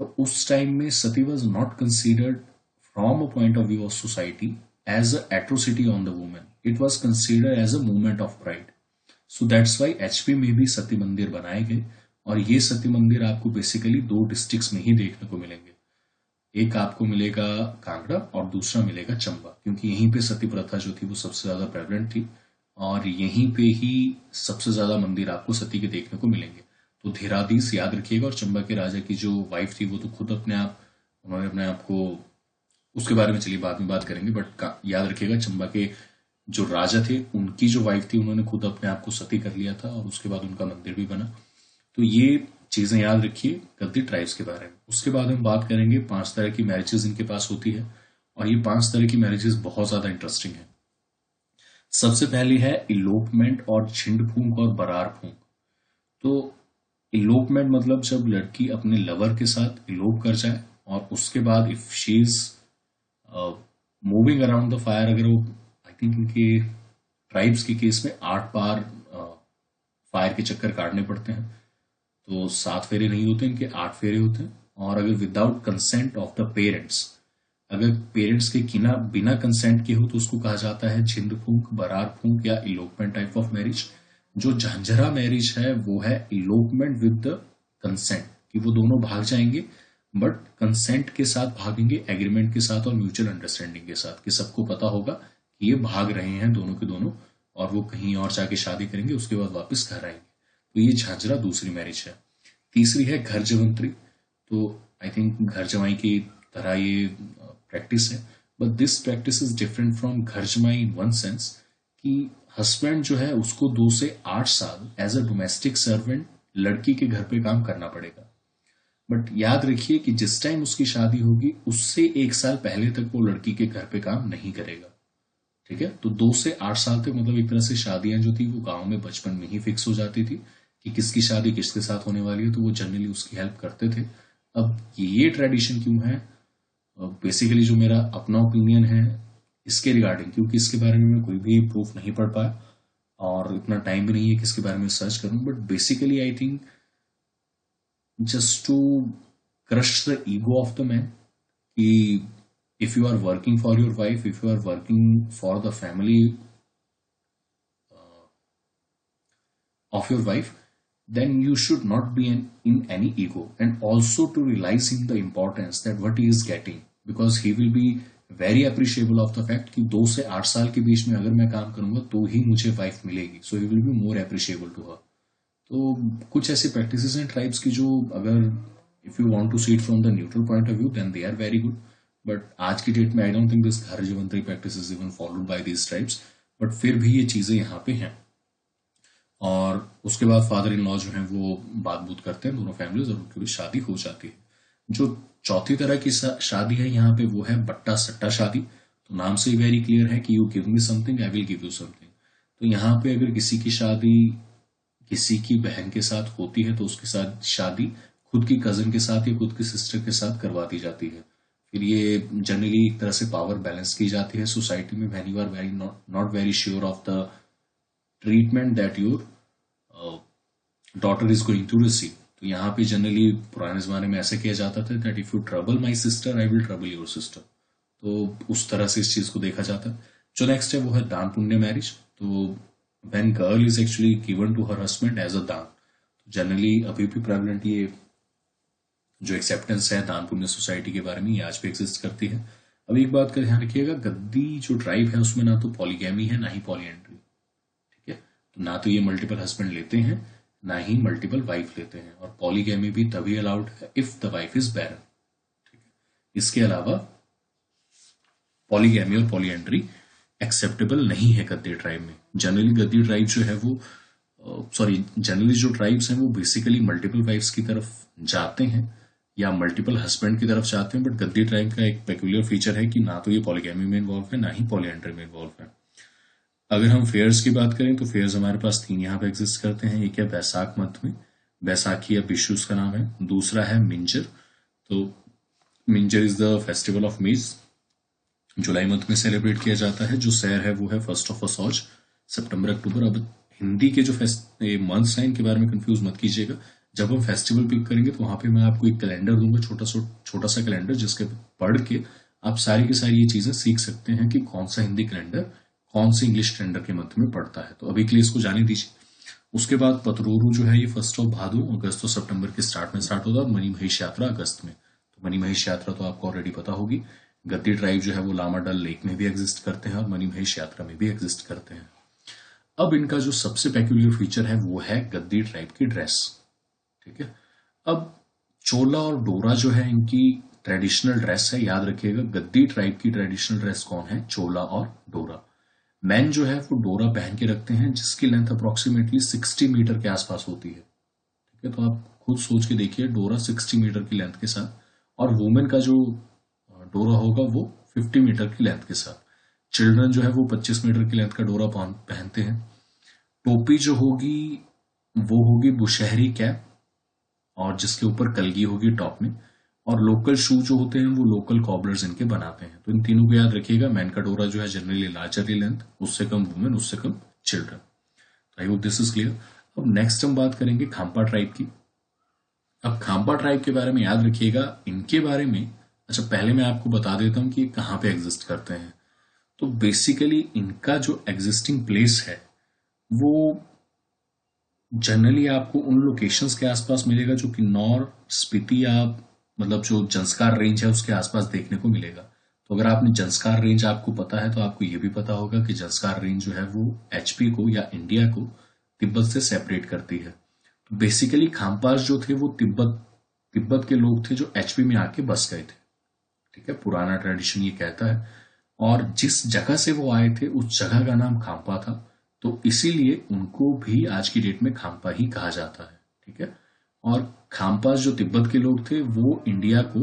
तो उस टाइम में sati was not considered from a point of view of society as a atrocity on the women, it was considered as a movement of pride. So that's why HP में भी सती मंदिर बनाए गए, और ये सती मंदिर आपको बेसिकली 2 डिस्ट्रिक्ट्स में ही देखने को मिलेंगे। एक आपको मिलेगा कांगड़ा और दूसरा मिलेगा चंबा, क्योंकि यहीं पे सती प्रथा जो थी वो सबसे ज्यादा प्रेवलेंट थी और यहीं पे ही सबसे ज्यादा मंदिर आपको सती के देखने को मिलेंगे। तो धेरादीस याद रखिएगा। और चंबा के राजा की जो वाइफ थी वो तो खुद उन्होंने अपने आप को, उसके बारे में चलिए बाद में बात करेंगे, बट याद रखिएगा चंबा के जो राजा थे उनकी जो वाइफ थी उन्होंने खुद अपने आप को सती कर लिया था और उसके बाद उनका मंदिर भी बना। तो ये चीजें याद रखिए गद्दी ट्राइब्स के बारे में। उसके बाद हम बात करेंगे 5 तरह की मैरिजेस इनके पास होती है, और ये 5 तरह की मैरिजेस बहुत ज्यादा इंटरेस्टिंग है। सबसे पहली है इलोपमेंट और छिंड फूंक और बरार फूंक। तो इलोपमेंट मतलब जब लड़की अपने लवर के साथ इलोप कर जाए और उसके बाद if she is moving around the fire, अगर वो आई थिंक इनके ट्राइब्स के केस में 8 बार फायर के चक्कर काटने पड़ते हैं, तो 7 फेरे नहीं होते इनके, 8 फेरे होते हैं। और अगर without consent of the parents, अगर पेरेंट्स के बिना कंसेंट के हो तो उसको कहा जाता है छिंद फूंक, बरार फूंक या इलोपमेंट टाइप ऑफ मैरिज। जो झांझरा मैरिज है वो है इलोपमेंट विद द कंसेंट, कि वो दोनों भाग जाएंगे बट कंसेंट के साथ भागेंगे, एग्रीमेंट के साथ और म्यूचुअल अंडरस्टैंडिंग के साथ, कि सबको पता होगा कि ये भाग रहे हैं दोनों के दोनों और वो कहीं और जाके शादी करेंगे, उसके बाद वापस घर आएंगे। तो ये झांझरा दूसरी मैरिज है। तीसरी है घर जवंतरी। तो आई थिंक घर जवाई की तरह ये प्रैक्टिस है, but this practice is different from घर जमाई इन वन सेंस कि हस्बैंड जो है उसको 2 से 8 साल एज अ डोमेस्टिक सर्वेंट लड़की के घर पे काम करना पड़ेगा। बट याद रखिए कि जिस टाइम उसकी शादी होगी उससे 1 साल पहले तक वो लड़की के घर पे काम नहीं करेगा। ठीक है, तो 2 से 8 साल तक मतलब एक तरह से शादियां जो थी वो गांव में बचपन में ही फिक्स हो जाती थी कि किसकी शादी किसके साथ होने वाली है, तो वो जनरली उसकी हेल्प करते थे। अब ये ट्रेडिशन क्यों है, बेसिकली जो मेरा अपना ओपिनियन है इसके रिगार्डिंग, क्योंकि इसके बारे में मैं कोई भी प्रूफ नहीं पढ़ पाया और इतना टाइम भी नहीं है कि इसके बारे में सर्च करूं, but basically I think just to crush the ego of the man, कि if you are working for your wife, if you are working for the family of your wife, then you should not be in any ego, and also to realize him the importance that what he is getting, because he will be very appreciable of the fact कि 2 से 8 साल के बीच में अगर मैं काम करूंगा तो ही मुझे वाइफ मिलेगी, so he will be more appreciable to her। तो कुछ ऐसे प्रैक्टिसेस हैं ट्राइब्स की जो अगर if you want to see it from the neutral point of view then they are very good, but आज की डेट में I don't think this ghar jawantari practice is even followed by these tribes, but फिर भी ये चीजें यहाँ पे हैं। और उसके बाद फादर इन लॉ जो हैं वो बात बूत करते हैं दोनों फैमिलीज और उनकी भी शादी हो जाती है। जो चौथी तरह की शादी है यहाँ पे वो है बट्टा सट्टा शादी। तो नाम से ही वेरी क्लियर है कि you give me something I will give you something. तो यहाँ पे अगर किसी की शादी किसी की बहन के साथ होती है तो उसके साथ शादी खुद की कजिन के साथ या खुद की सिस्टर के साथ करवा दी जाती है। फिर ये जनरली एक तरह से पावर बैलेंस की जाती है सोसाइटी में when you are very not very sure of the treatment that your daughter is going to receive. तो यहाँ पे जनरली पुराने जमाने में ऐसा किया जाता था that if you trouble my sister I will trouble your sister. तो उस तरह से इस चीज को देखा जाता है। जो नेक्स्ट है वो है दान पुण्य मैरिज। तो when girl is actually given to her husband as a दान, जनरली अभी भी प्रेवलेंट ये जो एक्सेप्टेंस है दान पुण्य सोसाइटी के बारे में ये आज भी एग्जिस्ट करती है। अब एक बात का ध्यान रखिएगा, गद्दी जो ट्राइब है उसमें ना तो पॉलीगैमी है ना ही पॉलीएंड्री। ठीक है, तो ना तो ये मल्टीपल हस्बैंड लेते हैं ना ही मल्टीपल वाइफ लेते हैं, और पॉलीगैमी भी तभी अलाउड है इफ द वाइफ इज बैरन। ठीक है, इसके अलावा पॉलीगैमी और पॉलीएंड्री एक्सेप्टेबल नहीं है गद्दी ट्राइब में। जनरली गद्दी ट्राइब जो है वो जनरली जो ट्राइब्स हैं वो बेसिकली मल्टीपल वाइफ्स की तरफ जाते हैं या मल्टीपल हस्बैंड की तरफ जाते हैं, बट गद्दी ट्राइब का एक पेक्यूलियर फीचर है कि ना तो ये पॉलीगैमी में इन्वॉल्व है ना ही पॉलीएंड्री में इन्वॉल्व है। अगर हम फेयर्स की बात करें तो फेयर्स हमारे पास 3 यहाँ पे एग्जिस्ट करते हैं। एक है बैसाख मंथ में, बैसाखी या बिशु उसका नाम है। दूसरा है मिंजर, तो Minjar is the festival of मेज, जुलाई मंथ में सेलिब्रेट किया जाता है। जो सैर है वो है फर्स्ट ऑफ असौज, सितंबर अक्टूबर। अब हिंदी के जो मंथ्स हैं इनके बारे में कंफ्यूज मत कीजिएगा। जब हम फेस्टिवल पिक करेंगे तो वहां पे मैं आपको एक कैलेंडर दूंगा, छोटा सा कैलेंडर, जिसके पढ़ के आप सारी की सारी ये चीजें सीख सकते हैं कि कौन सा हिंदी कैलेंडर कौन से इंग्लिश कैलेंडर के मंथ में पड़ता है। तो अभी के लिए इसको जाने दीजिए। उसके बाद पतरूरू जो है ये फर्स्ट ऑफ भादो, अगस्त और सितंबर के स्टार्ट में स्टार्ट होता है, और मनी महेश यात्रा अगस्त में। तो मनी महेश यात्रा तो आपको ऑलरेडी पता होगी। गद्दी ट्राइब जो है वो लामा डल लेक में भी एग्जिस्ट करते हैं और मनी महेश यात्रा में भी एग्जिस्ट करते हैं। अब इनका जो सबसे पेक्यूलियर फीचर है वो है गद्दी ट्राइब की ड्रेस। ठीक है, अब चोला और डोरा जो है इनकी ट्रेडिशनल ड्रेस है। याद रखिएगा गद्दी ट्राइब की ट्रेडिशनल ड्रेस कौन है, चोला और डोरा। मैन जो है वो डोरा पहन के रखते हैं जिसकी लेंथ अप्रोक्सीमेटली 60 मीटर के आसपास होती है। ठीक है, तो आप खुद सोच के देखिए, डोरा 60 मीटर की लेंथ के साथ, और वुमेन का जो डोरा होगा वो 50 मीटर की लेंथ के साथ। चिल्ड्रन जो है वो 25 मीटर की लेंथ का डोरा पहनते हैं। टोपी जो होगी वो होगी बुशहरी कैप, और जिसके ऊपर कलगी होगी टॉप में, और लोकल शू जो होते हैं वो लोकल कॉबलर्स इनके बनाते हैं। तो इन तीनों को याद रखिएगा। मैन का डोरा जो है जनरली लार्जर लेंथ, उससे कम वुमेन, उससे कम चिल्ड्रन। तो I hope this is clear. अब नेक्स्ट हम बात करेंगे खाम्पा ट्राइब की। अब खाम्पा ट्राइब के बारे में याद रखिएगा, इनके बारे में अच्छा पहले मैं आपको बता देता हूं कि ये कहाँ पे एग्जिस्ट करते हैं। तो बेसिकली इनका जो एग्जिस्टिंग प्लेस है वो जनरली आपको उन लोकेशंस के आसपास मिलेगा जो किन्नौर, स्पीति या मतलब जो जंस्कार रेंज है उसके आसपास देखने को मिलेगा। तो अगर आपने जंस्कार रेंज आपको पता है तो आपको ये भी पता होगा कि जंस्कार रेंज जो है वो एचपी को या इंडिया को तिब्बत से सेपरेट करती है। तो बेसिकली खाम्पास जो थे वो तिब्बत के लोग थे जो एचपी में आके बस गए थे। ठीक है, पुराना ट्रेडिशन ये कहता है। और जिस जगह से वो आए थे उस जगह का नाम खाम्पा था, तो इसीलिए उनको भी आज की डेट में खाम्पा ही कहा जाता है। ठीक है, और खाम्पास जो तिब्बत के लोग थे वो इंडिया को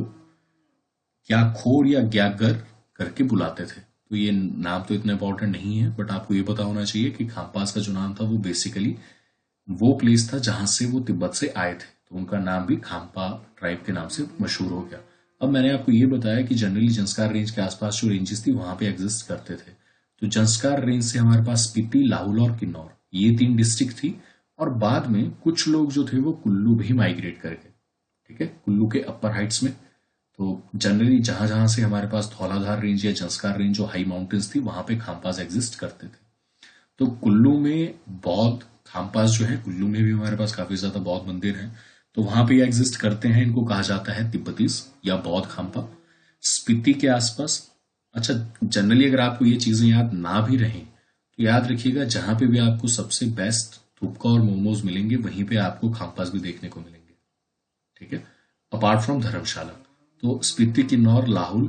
ग्याखोर या ग्यागर करके बुलाते थे। तो ये नाम तो इतना इंपॉर्टेंट नहीं है, बट आपको ये पता होना चाहिए कि खाम्पास का जो नाम था वो बेसिकली वो प्लेस था जहां से वो तिब्बत से आए थे, तो उनका नाम भी खाम्पा ट्राइब के नाम से मशहूर हो गया। अब मैंने आपको ये बताया कि जनरली जंस्कार रेंज के आसपास जो रेंजेस थी वहां पे एग्जिस्ट करते थे। तो जंस्कार रेंज से हमारे पास स्पीति, लाहौल और किन्नौर ये 3 डिस्ट्रिक्ट थी, और बाद में कुछ लोग जो थे वो कुल्लू भी माइग्रेट कर गए। ठीक है, कुल्लू के अपर हाइट्स में। तो जनरली जहां जहां से हमारे पास धौलाधार रेंज या जंस्कार रेंज जो हाई माउंटेन्स थी वहां पे खाम्पास एग्जिस्ट करते थे। तो कुल्लू में बौद्ध खाम्पास जो है, कुल्लू में भी हमारे पास काफी ज्यादा बौद्ध मंदिर हैं, तो वहां पे एग्जिस्ट करते हैं। इनको कहा जाता है तिब्बतीज या बौद्ध खाम्पा। स्पीति के आसपास, अच्छा जनरली अगर आपको ये चीजें याद ना भी रहें तो याद रखिएगा जहां पे भी आपको सबसे बेस्ट थुपका और मोमोज मिलेंगे वहीं पे आपको खाम्पास भी देखने को मिलेंगे। ठीक है, अपार्ट फ्रॉम धर्मशाला। तो स्पीति, किन्नौर, लाहौल,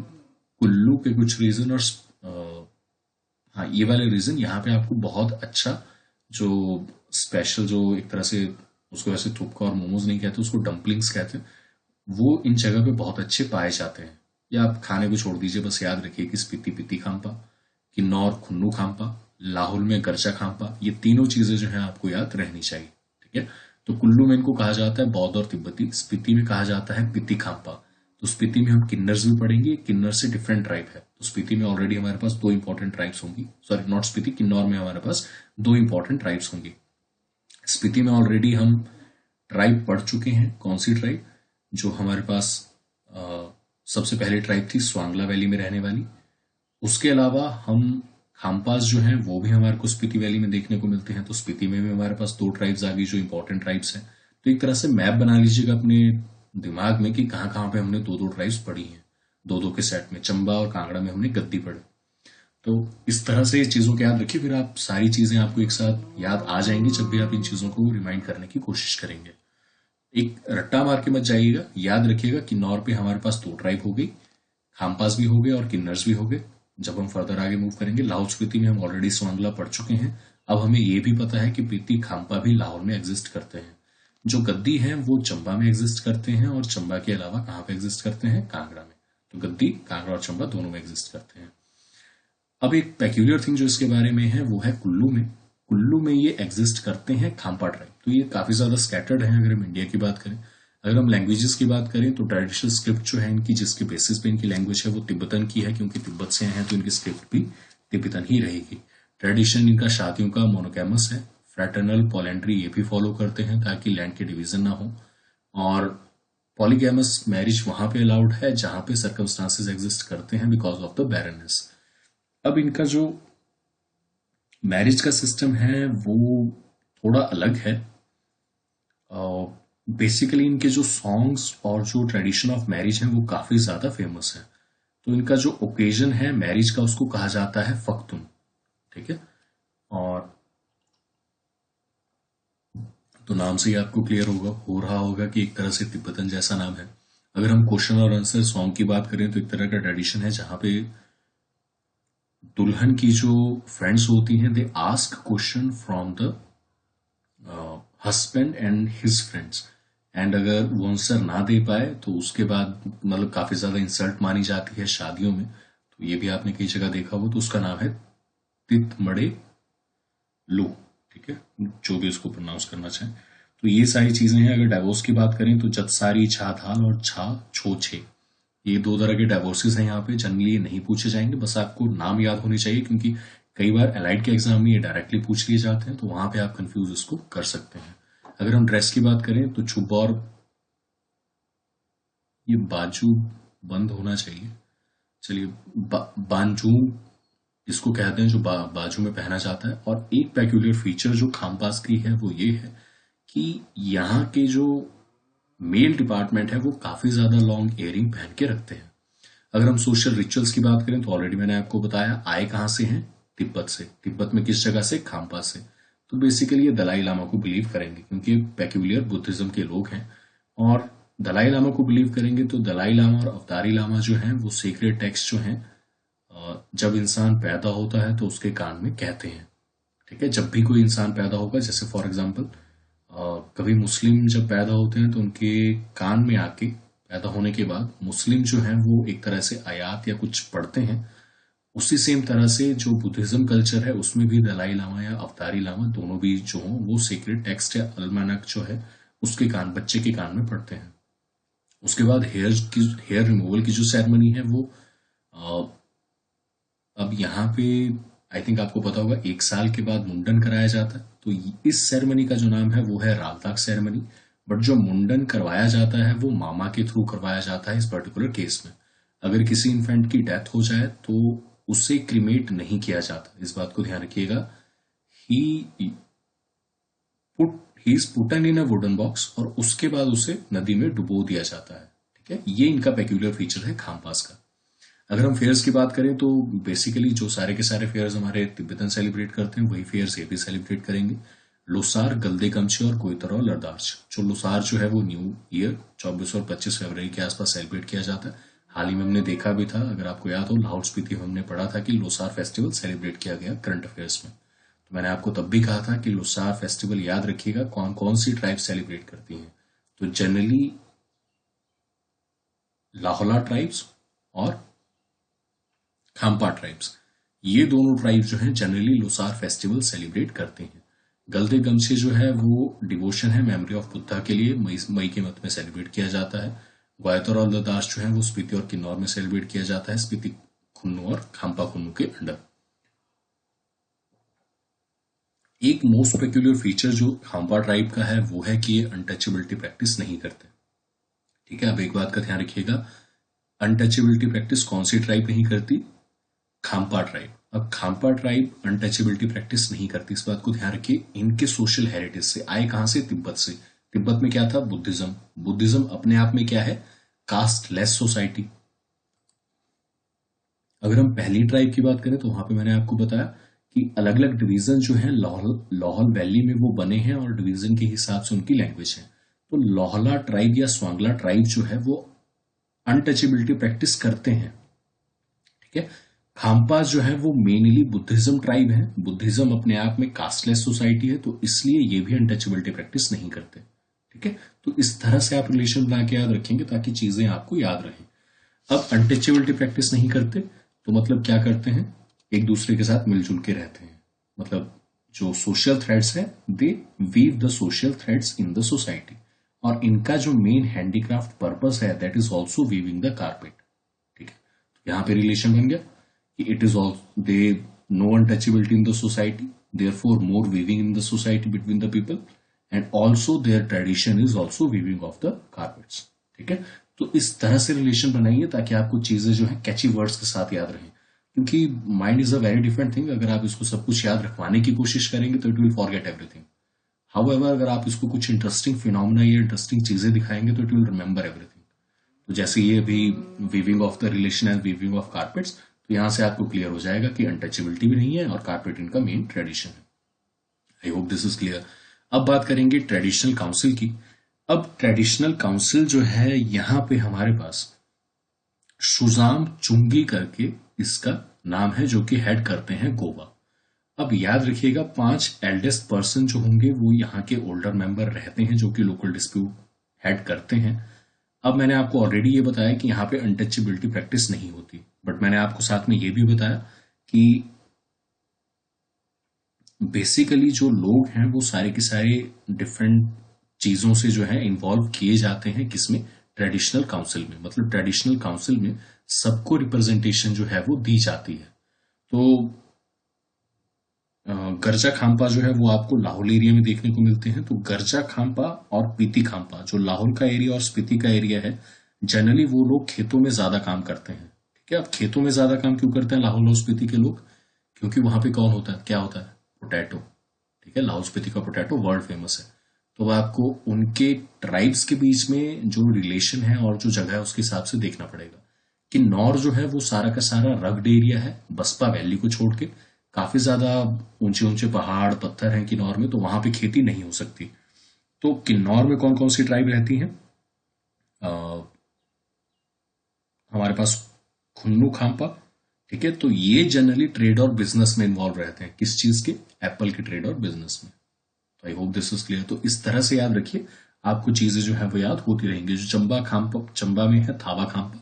कुल्लू के कुछ रीजन और हाँ ये वाले रीजन यहाँ पे आपको बहुत अच्छा जो स्पेशल, जो एक तरह से उसको ऐसे थुपका और मोमोज नहीं कहते, उसको डम्पलिंग्स कहते हैं, वो इन जगह पे बहुत अच्छे पाए जाते हैं। या आप खाने को छोड़ दीजिए, बस याद रखिए कि स्पीति पिति खाम्पा, किन्नौर खुन्नू खाम्पा, लाहौल में गरचा खाम्पा, ये तीनों चीजें जो है आपको याद रहनी चाहिए। ठीक ठीक है। तो कुल्लू में इनको कहा जाता है बौद्ध और तिब्बती, स्पीति में कहा जाता है पिति खाम्पा। तो स्पीति में हम किन्नर्स भी पढ़ेंगे, किन्नर से डिफरेंट ट्राइब है। तो स्पीति में ऑलरेडी हमारे पास दो इंपॉर्टेंट ट्राइब्स होंगी, सॉरी नॉट स्पीति, किन्नौर में हमारे पास दो इंपॉर्टेंट ट्राइब्स होंगी। स्पीति में ऑलरेडी हम ट्राइब पढ़ चुके हैं। कौन सी ट्राइब? जो हमारे पास सबसे पहले ट्राइब थी स्वांगला वैली में रहने वाली। उसके अलावा हम खाम्पास जो हैं वो भी हमारे को स्पीति वैली में देखने को मिलते हैं। तो स्पीति में भी हमारे पास दो ट्राइब्स आ गई जो इंपॉर्टेंट ट्राइब्स हैं। तो एक तरह से मैप बना लीजिएगा अपने दिमाग में कि कहाँ कहाँ पे हमने दो दो ट्राइब्स पढ़ी हैं, दो दो के सेट में। चंबा और कांगड़ा में हमने गद्दी पढ़ी। तो इस तरह से चीजों को याद रखिए, फिर आप सारी चीजें आपको एक साथ याद आ जाएंगी जब भी आप इन चीजों को रिमाइंड करने की कोशिश करेंगे। एक रट्टा मार के मत जाइएगा, याद रखिएगा कि नॉर पे हमारे पास दो ट्राइब हो गई, खाम्पास भी हो गए और किन्नर्स भी हो गए। जब हम फर्दर आगे मूव करेंगे, लाहौल स्पीति में हम ऑलरेडी स्वांगला पढ़ चुके हैं। अब हमें यह भी पता है कि पीती खाम्पा भी लाहौल में एग्जिस्ट करते हैं। जो गद्दी हैं वो चंबा में एग्जिस्ट करते हैं, और चंबा के अलावा कहाँ पे एग्जिस्ट करते हैं? कांगड़ा में। तो गद्दी, कांगड़ा और चंबा दोनों में एग्जिस्ट करते हैं। अब एक पेक्यूलियर थिंग जो इसके बारे में है वो है कुल्लू में। कुल्लू में ये एग्जिस्ट करते हैं खाम्पा ट्राइब। तो ये काफी ज्यादा स्कैटर्ड है अगर हम इंडिया की बात करें। अगर हम लैंग्वेजेस की बात करें तो ट्रेडिशनल स्क्रिप्ट जो है इनकी, जिसके बेसिस पे इनकी लैंग्वेज है वो तिब्बतन की है, क्योंकि तिब्बत से हैं तो इनकी स्क्रिप्ट भी तिब्बतन ही रहेगी। ट्रेडिशन इनका शादियों का मोनोगैमस है। फ्रैटर्नल पॉलेंड्री ये भी फॉलो करते हैं ताकि लैंड के डिवीजन ना हो। और पॉलीगैमस मैरिज वहां पे अलाउड है जहां पे सर्कमस्टांसेस एग्जिस्ट करते हैं बिकॉज ऑफ द बैरनेस। अब इनका जो मैरिज का सिस्टम है वो थोड़ा अलग है। बेसिकली इनके जो सॉन्ग्स और जो ट्रेडिशन ऑफ मैरिज है वो काफी ज्यादा फेमस है। तो इनका जो ओकेजन है मैरिज का उसको कहा जाता है फक्तुन, ठीक है। और तो नाम से ही आपको क्लियर हो रहा होगा कि एक तरह से तिब्बतन जैसा नाम है। अगर हम क्वेश्चन और आंसर सॉन्ग की बात करें तो एक तरह का ट्रेडिशन है जहां पे दुल्हन की जो फ्रेंड्स होती हैं they ask question from the husband and his friends, and अगर वो आंसर ना दे पाए तो उसके बाद मतलब काफी ज्यादा इंसल्ट मानी जाती है शादियों में। तो ये भी आपने कई जगह देखा हो। तो उसका नाम है तित मड़े लो, ठीक है, जो भी उसको प्रोनाउंस करना चाहें। तो ये सारी चीजें हैं। अगर डाइवोर्स की बात करें तो जतसारी, छाथाल और छा छो छे, ये दो तरह के डाइवोर्सेस हैं यहाँ पे। जनरली नहीं पूछे जाएंगे, बस आपको नाम याद होने चाहिए, क्योंकि कई बार एलाइड के एग्जाम में ये डायरेक्टली पूछ लिए जाते हैं, तो वहां पे आप कंफ्यूज इसको कर सकते हैं। अगर हम ड्रेस की बात करें तो छुब्बा, ये बाजू बंद होना चाहिए, चलिए बांजू इसको कहते हैं, जो बाजू में पहना जाता है। और एक पेक्यूलियर फीचर जो खाम्पास की है वो ये है कि यहाँ के जो मेल डिपार्टमेंट है वो काफी ज्यादा लॉन्ग इयरिंग पहन के रखते हैं। अगर हम सोशल रिचुअल्स की बात करें तो ऑलरेडी मैंने आपको बताया आए कहां से हैं? तिब्बत से। तिब्बत में किस जगह से? खाम्पास से। तो बेसिकली ये दलाई लामा को बिलीव करेंगे क्योंकि पेक्यूलियर बुद्धिज्म के लोग हैं, और दलाई लामा को बिलीव करेंगे। तो दलाई लामा और अवतारी लामा जो हैं वो सीक्रेट टेक्स्ट जो हैं जब इंसान पैदा होता है तो उसके कान में कहते हैं, ठीक है। जब भी कोई इंसान पैदा होगा, जैसे फॉर एग्जाम्पल कभी मुस्लिम जब पैदा होते हैं तो उनके कान में आके पैदा होने के बाद मुस्लिम जो हैं वो एक तरह से आयात या कुछ पढ़ते हैं। उसी सेम तरह से जो बुद्धिज्म कल्चर है उसमें भी दलाई लामा या अवतारी लामा दोनों भी जो हों वो सीक्रेट टेक्स्ट या अलमानक जो है उसके कान, बच्चे के कान में पढ़ते हैं। उसके बाद हेयर रिमूवल की जो सेरेमनी है वो अब यहाँ पे आई थिंक आपको पता होगा 1 साल के बाद मुंडन कराया जाता है। तो इस सेरेमनी का जो नाम है वो है रालताक सेरेमनी। बट जो मुंडन करवाया जाता है वो मामा के थ्रू करवाया जाता है इस पर्टिकुलर केस में। अगर किसी इन्फेंट की डेथ हो जाए तो उसे क्रीमेट नहीं किया जाता, इस बात को ध्यान रखिएगा। He is Putin in a wooden box और उसके बाद उसे नदी में डुबो दिया जाता है, ठीक है। ये इनका पेक्यूलियर फीचर है खाम्पास का। अगर हम फेयर्स की बात करें तो बेसिकली जो सारे के सारे फेयर्स हमारे तिब्बतन सेलिब्रेट करते हैं वही फेयर्स ये भी सेलिब्रेट करेंगे। लोसार, गलदे कमचे और कोइतर और लद्दाख। जो लोसार जो है वो न्यू ईयर 24 और 25 फरवरी के आसपास सेलिब्रेट किया जाता है। हाल ही में हमने देखा भी था, अगर आपको याद हो, लाहौल स्पीति में हमने पढ़ा था कि लोसार फेस्टिवल सेलिब्रेट किया गया करंट अफेयर्स में। तो मैंने आपको तब भी कहा था कि लोसार फेस्टिवल याद रखिएगा कौन कौन सी ट्राइब सेलिब्रेट करती हैं। तो जनरली लाहौला ट्राइब्स और खाम्पा ट्राइब्स, ये दोनों ट्राइब्स जो हैं जनरली लोसार फेस्टिवल सेलिब्रेट करते हैं। गलदे गमछे जो है वो डिवोशन है मेमोरी ऑफ बुद्धा के लिए, मई के मत में सेलिब्रेट किया जाता है। ग्वायतर और लद्दाख जो है वो स्पीति और किन्नौर में सेलिब्रेट किया जाता है, स्पीति खुन्नु और खाम्पा खुन्नु के अंडर। एक मोस्ट पेक्यूलियर फीचर जो खाम्पा ट्राइब का है वो है कि ये अनटचेबिलिटी प्रैक्टिस नहीं करते। ठीक है, अब एक बात का ध्यान रखिएगा, अनटचेबिलिटी प्रैक्टिस कौन सी ट्राइब नहीं करती? खाम्पा ट्राइब। अब खाम्पा ट्राइब अनटचेबिलिटी प्रैक्टिस नहीं करती, इस बात को ध्यान रखिए। इनके सोशल हेरिटेज से आए कहां से? तिब्बत से। तिब्बत में क्या था? बुद्धिज्म। बुद्धिज्म अपने आप में क्या है? Caste less society. अगर हम पहली ट्राइब की बात करें तो वहां पे मैंने आपको बताया कि अलग अलग डिवीजन जो है लाहौल वैली में वो बने हैं और डिवीजन के हिसाब से उनकी लैंग्वेज है। तो लोहला ट्राइब या स्वांगला ट्राइब जो है वो अनटचेबिलिटी प्रैक्टिस करते हैं। ठीक है, खाम्पा जो है वो मेनली बुद्धिज्म ट्राइब है। बुद्धिज्म अपने आप में कास्टलेस सोसाइटी है, तो इसलिए ये भी अनटचेबिलिटी प्रैक्टिस नहीं करते। ठीक है, तो इस तरह से आप रिलेशन बना के याद रखेंगे ताकि चीजें आपको याद रहें। अब अनटचेबिलिटी प्रैक्टिस नहीं करते तो मतलब क्या करते हैं? एक दूसरे के साथ मिलजुल के रहते हैं। मतलब जो सोशल थ्रेड्स है, they weave the social threads in the society. और इनका जो मेन हैंडीक्राफ्ट पर्पस है that is also weaving the carpet. ठीक है, तो यहां पे रिलेशन बन गया कि it is all they no untouchability in the society, therefore more weaving in the society between the people, and also their tradition is also weaving of the carpets. ठीक है, तो इस तरह से रिलेशन बनाइए ताकि आपको चीजें जो है कैची वर्ड्स के साथ याद रहें, क्योंकि mind is a very different thing. अगर आप इसको सब कुछ याद रखवाने की कोशिश करेंगे तो it will forget everything. However अगर आप इसको कुछ इंटरेस्टिंग फिनोमेना या इंटरेस्टिंग चीजें दिखाएंगे तो इट विल रिमेंबर एवरीथिंग। तो जैसे ये अभी weaving of the relation and weaving of carpets, तो यहां से आपको क्लियर हो जाएगा कि अनटचेबिलिटी भी नहीं है और कारपेट इनका मेन ट्रेडिशन है। I hope this is clear. अब बात करेंगे ट्रेडिशनल काउंसिल की। अब ट्रेडिशनल काउंसिल जो है यहां पे हमारे पास शुजाम चुंगी करके इसका नाम है, जो कि हेड करते हैं गोवा। अब याद रखिएगा 5 एल्डेस्ट पर्सन जो होंगे वो यहाँ के ओल्डर मेंबर रहते हैं, जो कि लोकल डिस्प्यूट हेड करते हैं। अब मैंने आपको ऑलरेडी ये बताया कि यहाँ पे अनटचेबिलिटी प्रैक्टिस नहीं होती, बट मैंने आपको साथ में ये भी बताया कि बेसिकली जो लोग हैं वो सारे के सारे डिफरेंट चीजों से जो है इन्वॉल्व किए जाते हैं, किसमें? ट्रेडिशनल काउंसिल में। मतलब ट्रेडिशनल काउंसिल में सबको रिप्रेजेंटेशन जो है वो दी जाती है। तो गर्जा खाम्पा जो है वो आपको लाहौल एरिया में देखने को मिलते हैं। तो गर्जा खाम्पा और पीती खाम्पा, जो लाहौल का एरिया और स्पीति का एरिया है, जनरली वो लोग खेतों में ज्यादा काम करते हैं। ठीक है, अब खेतों में ज्यादा काम क्यों करते हैं लाहौल और स्पीति के लोग? क्योंकि वहां पे कौन होता है, क्या होता है? पोटैटो। ठीक है, लाहौल स्पीति का पोटैटो वर्ल्ड फेमस है। तो आपको उनके ट्राइब्स के बीच में जो रिलेशन है और जो जगह है उसके हिसाब से देखना पड़ेगा। किन्नौर जो है वो सारा का सारा रग्ड एरिया है, बसपा वैली को छोड़ के। काफी ज्यादा ऊंचे ऊंचे पहाड़ पत्थर हैं किन्नौर में, तो वहां पे खेती नहीं हो सकती। तो किन्नौर में कौन कौन सी ट्राइब रहती हैं? हमारे पास खुन्नू खाम्पा। ठीक है, तो ये जनरली ट्रेड और बिजनेस में इन्वॉल्व रहते हैं। किस चीज के? एप्पल के ट्रेड और बिजनेस में। तो I hope this is clear. तो इस तरह से याद रखिए, आपको चीजें जो है वो याद होती रहेंगी। जो चंबा खाम्पा, चंबा में है थावा खाम्पा,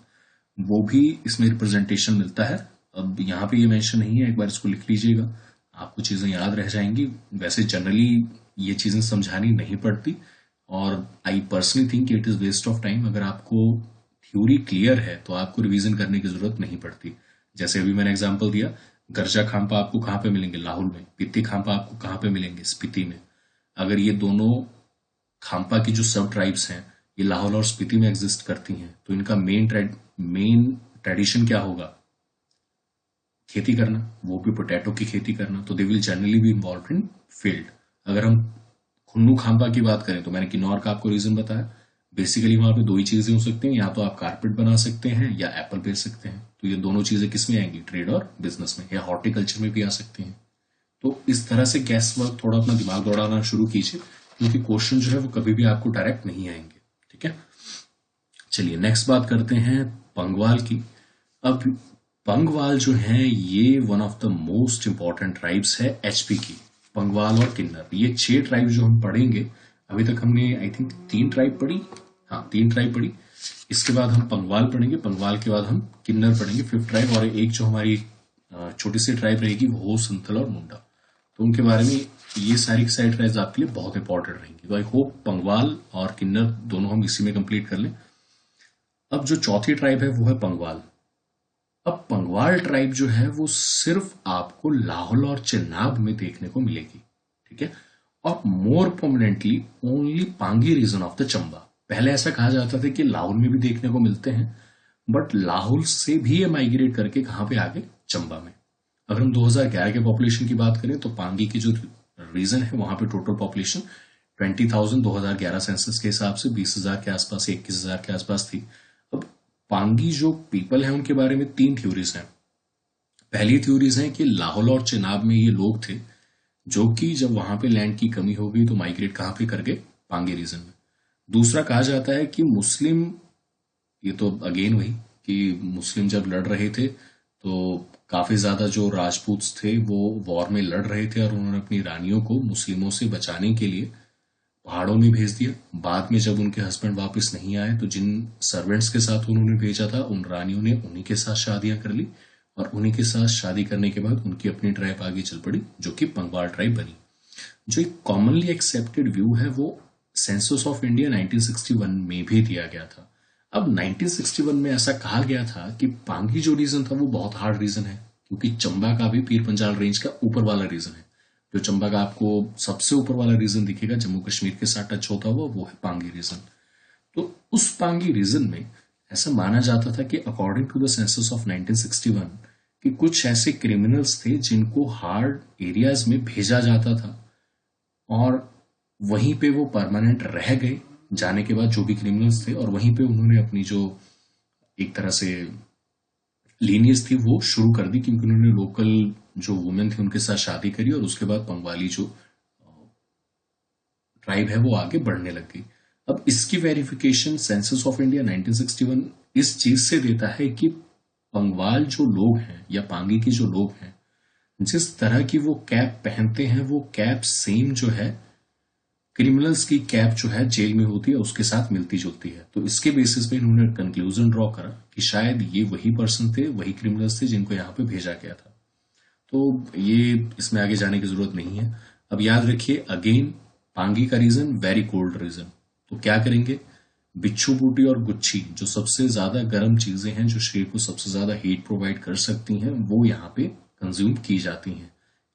वो भी इसमें रिप्रेजेंटेशन मिलता है। अब यहाँ पे ये मेंशन नहीं है, एक बार इसको लिख लीजिएगा, आपको चीजें याद रह जाएंगी। वैसे जनरली ये चीजें समझानी नहीं पड़ती, और I personally think it is waste of time. अगर आपको थ्योरी क्लियर है तो आपको रिवीजन करने की जरूरत नहीं पड़ती। जैसे अभी मैंने एग्जाम्पल दिया, गर्जा खाम्पा आपको कहाँ पे मिलेंगे? लाहौल में। पित्ती खाम्पा आपको कहाँ पे मिलेंगे? स्पीति में। अगर ये दोनों खाम्पा की जो सब ट्राइब्स हैं ये लाहौल और स्पीति में एग्जिस्ट करती हैं, तो इनका मेन ट्रेडिशन क्या होगा? खेती करना, वो भी पोटैटो की खेती करना। तो they will generally be involve in field. अगर हम खुन्नू खाम्पा की बात करें तो मैंने किन्नौर का आपको रीजन बताया। बेसिकली वहां पे दो ही चीजें हो सकती हैं, या तो आप कारपेट बना सकते हैं या एप्पल बेच सकते हैं। तो ये दोनों चीजें किसमें आएंगी? ट्रेड और बिजनेस में, या हॉर्टिकल्चर में भी आ सकती हैं। तो इस तरह से गैस वर्क थोड़ा अपना दिमाग दौड़ाना शुरू कीजिए, क्योंकि क्वेश्चन जो है वो कभी भी आपको डायरेक्ट नहीं आएंगे। ठीक है, चलिए नेक्स्ट बात करते हैं पंगवाल की। अब पंगवाल जो है ये one of the most important tribes है एचपी की। पंगवाल और किन्नर, ये 6 ट्राइब जो हम पढ़ेंगे। अभी तक हमने आई थिंक 3 ट्राइब पढ़ी। हाँ, 3 ट्राइब पढ़ी। इसके बाद हम पंगवाल पढ़ेंगे, पंगवाल के बाद हम किन्नर पढ़ेंगे, 5th ट्राइब। और एक जो हमारी छोटी सी ट्राइब रहेगी वो हो संथल और मुंडा। तो उनके बारे में ये सारी साइड ट्राइब्स आपके लिए बहुत इंपॉर्टेंट रहेंगी। तो आई होप पंगवाल और किन्नर दोनों हम इसी में कंप्लीट कर लें। अब जो चौथी ट्राइब है वो है पंगवाल। अब पंगवाल ट्राइब जो है वो सिर्फ आपको लाहौल और चेनाब में देखने को मिलेगी, ठीक है, और more permanently only Pangi region of the Chamba. पहले ऐसा कहा जाता था कि लाहौल में भी देखने को मिलते हैं, बट लाहौल से भी ये माइग्रेट करके कहां पे आगे, चंबा में। अगर हम 2011 के पॉपुलेशन की बात करें तो पांगी की जो रीजन है वहां पे टोटल पॉपुलेशन 20,000 2011 सेंसस के हिसाब से 20,000 के आसपास, 21,000 के आसपास थी। अब पांगी जो पीपल है उनके बारे में 3 थ्योरीज हैं। पहली थ्योरीज है कि लाहौल और चेनाब में ये लोग थे जो कि जब वहां पे लैंड की कमी हो गई तो माइग्रेट कहां पे कर गए, पांगी रीजन में। दूसरा कहा जाता है कि मुस्लिम, ये तो अगेन वही कि मुस्लिम जब लड़ रहे थे तो काफी ज्यादा जो राजपूत थे वो वॉर में लड़ रहे थे और उन्होंने अपनी रानियों को मुस्लिमों से बचाने के लिए पहाड़ों में भेज दिया। बाद में जब उनके हस्बैंड वापस नहीं आए तो जिन सर्वेंट्स के साथ उन्होंने भेजा था उन रानियों ने उन्हीं के साथ शादियां कर ली, और उन्हीं के साथ शादी करने के बाद उनकी अपनी ट्राइब आगे चल पड़ी जो कि पंगवाल ट्राइब बनी। जो एक कॉमनली एक्सेप्टेड व्यू है वो सेंसस ऑफ इंडिया 1961 में भी दिया गया था। अब 1961 में ऐसा कहा गया था कि पांगी जो रीजन था वो बहुत हार्ड रीजन है, क्योंकि चंबा का भी पीर पंजाल रेंज का ऊपर वाला रीजन है। जो चंबा का आपको सबसे ऊपर वाला रीजन दिखेगा जम्मू कश्मीर के साथ टच होता हुआ, वो है पांगी रीजन। तो उस पांगी रीजन में ऐसा माना जाता था कि according to the census of 1961 कि कुछ ऐसे क्रिमिनल्स थे जिनको हार्ड एरियाज में भेजा जाता था और वहीं पे वो परमानेंट रह गए जाने के बाद, जो भी क्रिमिनल्स थे, और वहीं पे उन्होंने अपनी जो एक तरह से लीनियज थी वो शुरू कर दी, क्योंकि उन्होंने लोकल जो वुमेन थी उनके साथ शादी करी और उसके बाद पंगवाली जो ट्राइब है वो आगे बढ़ने लग गई। अब इसकी वेरिफिकेशन सेंसस ऑफ इंडिया 1961 इस चीज से देता है कि पंगवाल जो लोग हैं या पांगी के जो लोग हैं, जिस तरह की वो कैप पहनते हैं वो कैप सेम जो है क्रिमिनल्स की कैप जो है जेल में होती है उसके साथ मिलती जुलती है। तो इसके बेसिस पे इन्होंने कंक्लूजन ड्रॉ करा कि शायद ये वही पर्सन थे, वही क्रिमिनल्स थे जिनको यहाँ पे भेजा गया था। तो ये इसमें आगे जाने की जरूरत नहीं है। अब याद रखिए अगेन पांगी का रीजन वेरी कोल्ड रीजन। तो क्या करेंगे, बिच्छू बूटी और गुच्छी जो सबसे ज्यादा गर्म चीजें हैं जो शरीर को सबसे ज्यादा हीट प्रोवाइड कर सकती हैं वो यहाँ पे कंज्यूम की जाती हैं।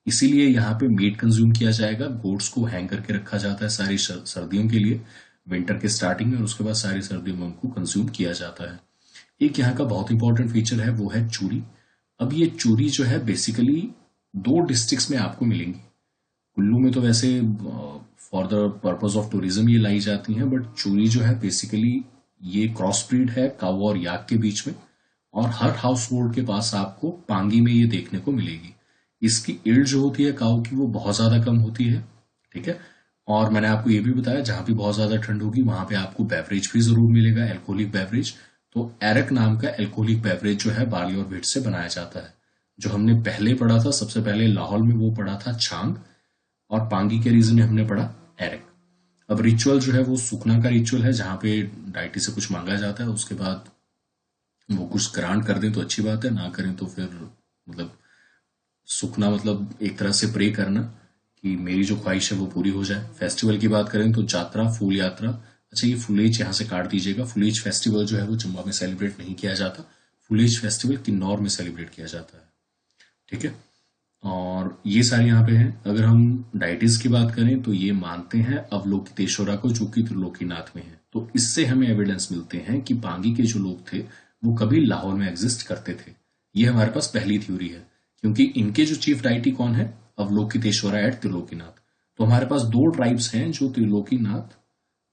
इसीलिए यहाँ पे मीट कंज्यूम किया जाएगा। गोट्स को हैंग करके रखा जाता है सारी सर्दियों के लिए, विंटर के स्टार्टिंग में, और उसके बाद सारी सर्दियों में उनको कंज्यूम किया जाता है। एक यहाँ का बहुत इंपॉर्टेंट फीचर है वो है चूरी। अब ये चूरी जो है बेसिकली 2 डिस्ट्रिक्ट्स में आपको मिलेंगी। कुल्लू में तो वैसे for the purpose of tourism ये लाई जाती हैं, बट चूरी जो है बेसिकली ये क्रॉस ब्रीड है काऊ और याक के बीच में, और हर हाउस होल्ड के पास आपको पांगी में ये देखने को मिलेगी। इसकी इल्ड जो होती है काऊ की वो बहुत ज्यादा कम होती है, ठीक है। और मैंने आपको ये भी बताया जहां भी बहुत ज्यादा ठंड होगी वहां पे आपको बेवरेज भी जरूर मिलेगा, एल्कोहलिक बेवरेज। तो एरक नाम का एल्कोहलिक बेवरेज जो है बार्ली और व्हीट से बनाया जाता है। जो हमने पहले पढ़ा था, सबसे पहले लाहौल में वो पढ़ा था छांग, और पांगी के रीजन में हमने पढ़ा एरक। अब रिचुअल जो है वो सुखना का रिचुअल है जहां पे डाइटी से कुछ मांगा जाता है, उसके बाद वो कुछ ग्रांट कर दें तो अच्छी बात है, ना करें तो फिर मतलब सुखना मतलब एक तरह से प्रे करना कि मेरी जो ख्वाहिश है वो पूरी हो जाए। फेस्टिवल की बात करें तो जात्रा, फूल यात्रा। अच्छा, ये फुलेज यहाँ से काट दीजिएगा, फुलेज फेस्टिवल जो है वो चंबा में सेलिब्रेट नहीं किया जाता, फुलेज फेस्टिवल किन्नौर में सेलिब्रेट किया जाता है, ठीक है। और ये सारे यहाँ पे हैं। अगर हम डाइटिस की बात करें तो ये मानते हैं अवलोकितेश्वरा को जो कि त्रिलोकीनाथ में है। तो इससे हमें एविडेंस मिलते हैं कि पांगी के जो लोग थे वो कभी लाहौर में एग्जिस्ट करते थे। ये हमारे पास पहली थ्योरी है, क्योंकि इनके जो चीफ डाइटी कौन है, अवलोकितेश्वरा एट त्रिलोकीनाथ। तो हमारे पास 2 ट्राइब्स हैं जो त्रिलोकीनाथ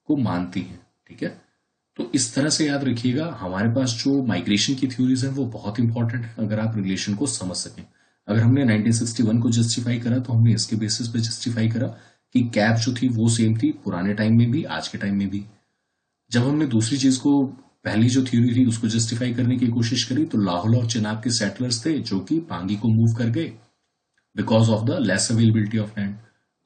को मानती हैं, ठीक है। तो इस तरह से याद रखिएगा हमारे पास जो माइग्रेशन की थ्योरीज हैं वो बहुत इंपॉर्टेंट है अगर आप रिलेशन को समझ सकें। अगर हमने 1961 को जस्टिफाई करा तो हमने इसके बेसिस पे जस्टिफाई करा कि कैप जो थी वो सेम थी पुराने टाइम में भी आज के टाइम में भी। जब हमने दूसरी चीज को, पहली जो थ्योरी थी उसको जस्टिफाई करने की कोशिश करी तो लाहौल और चेनाब के सेटलर्स थे जो कि पांगी को मूव कर गए because of the less availability of land.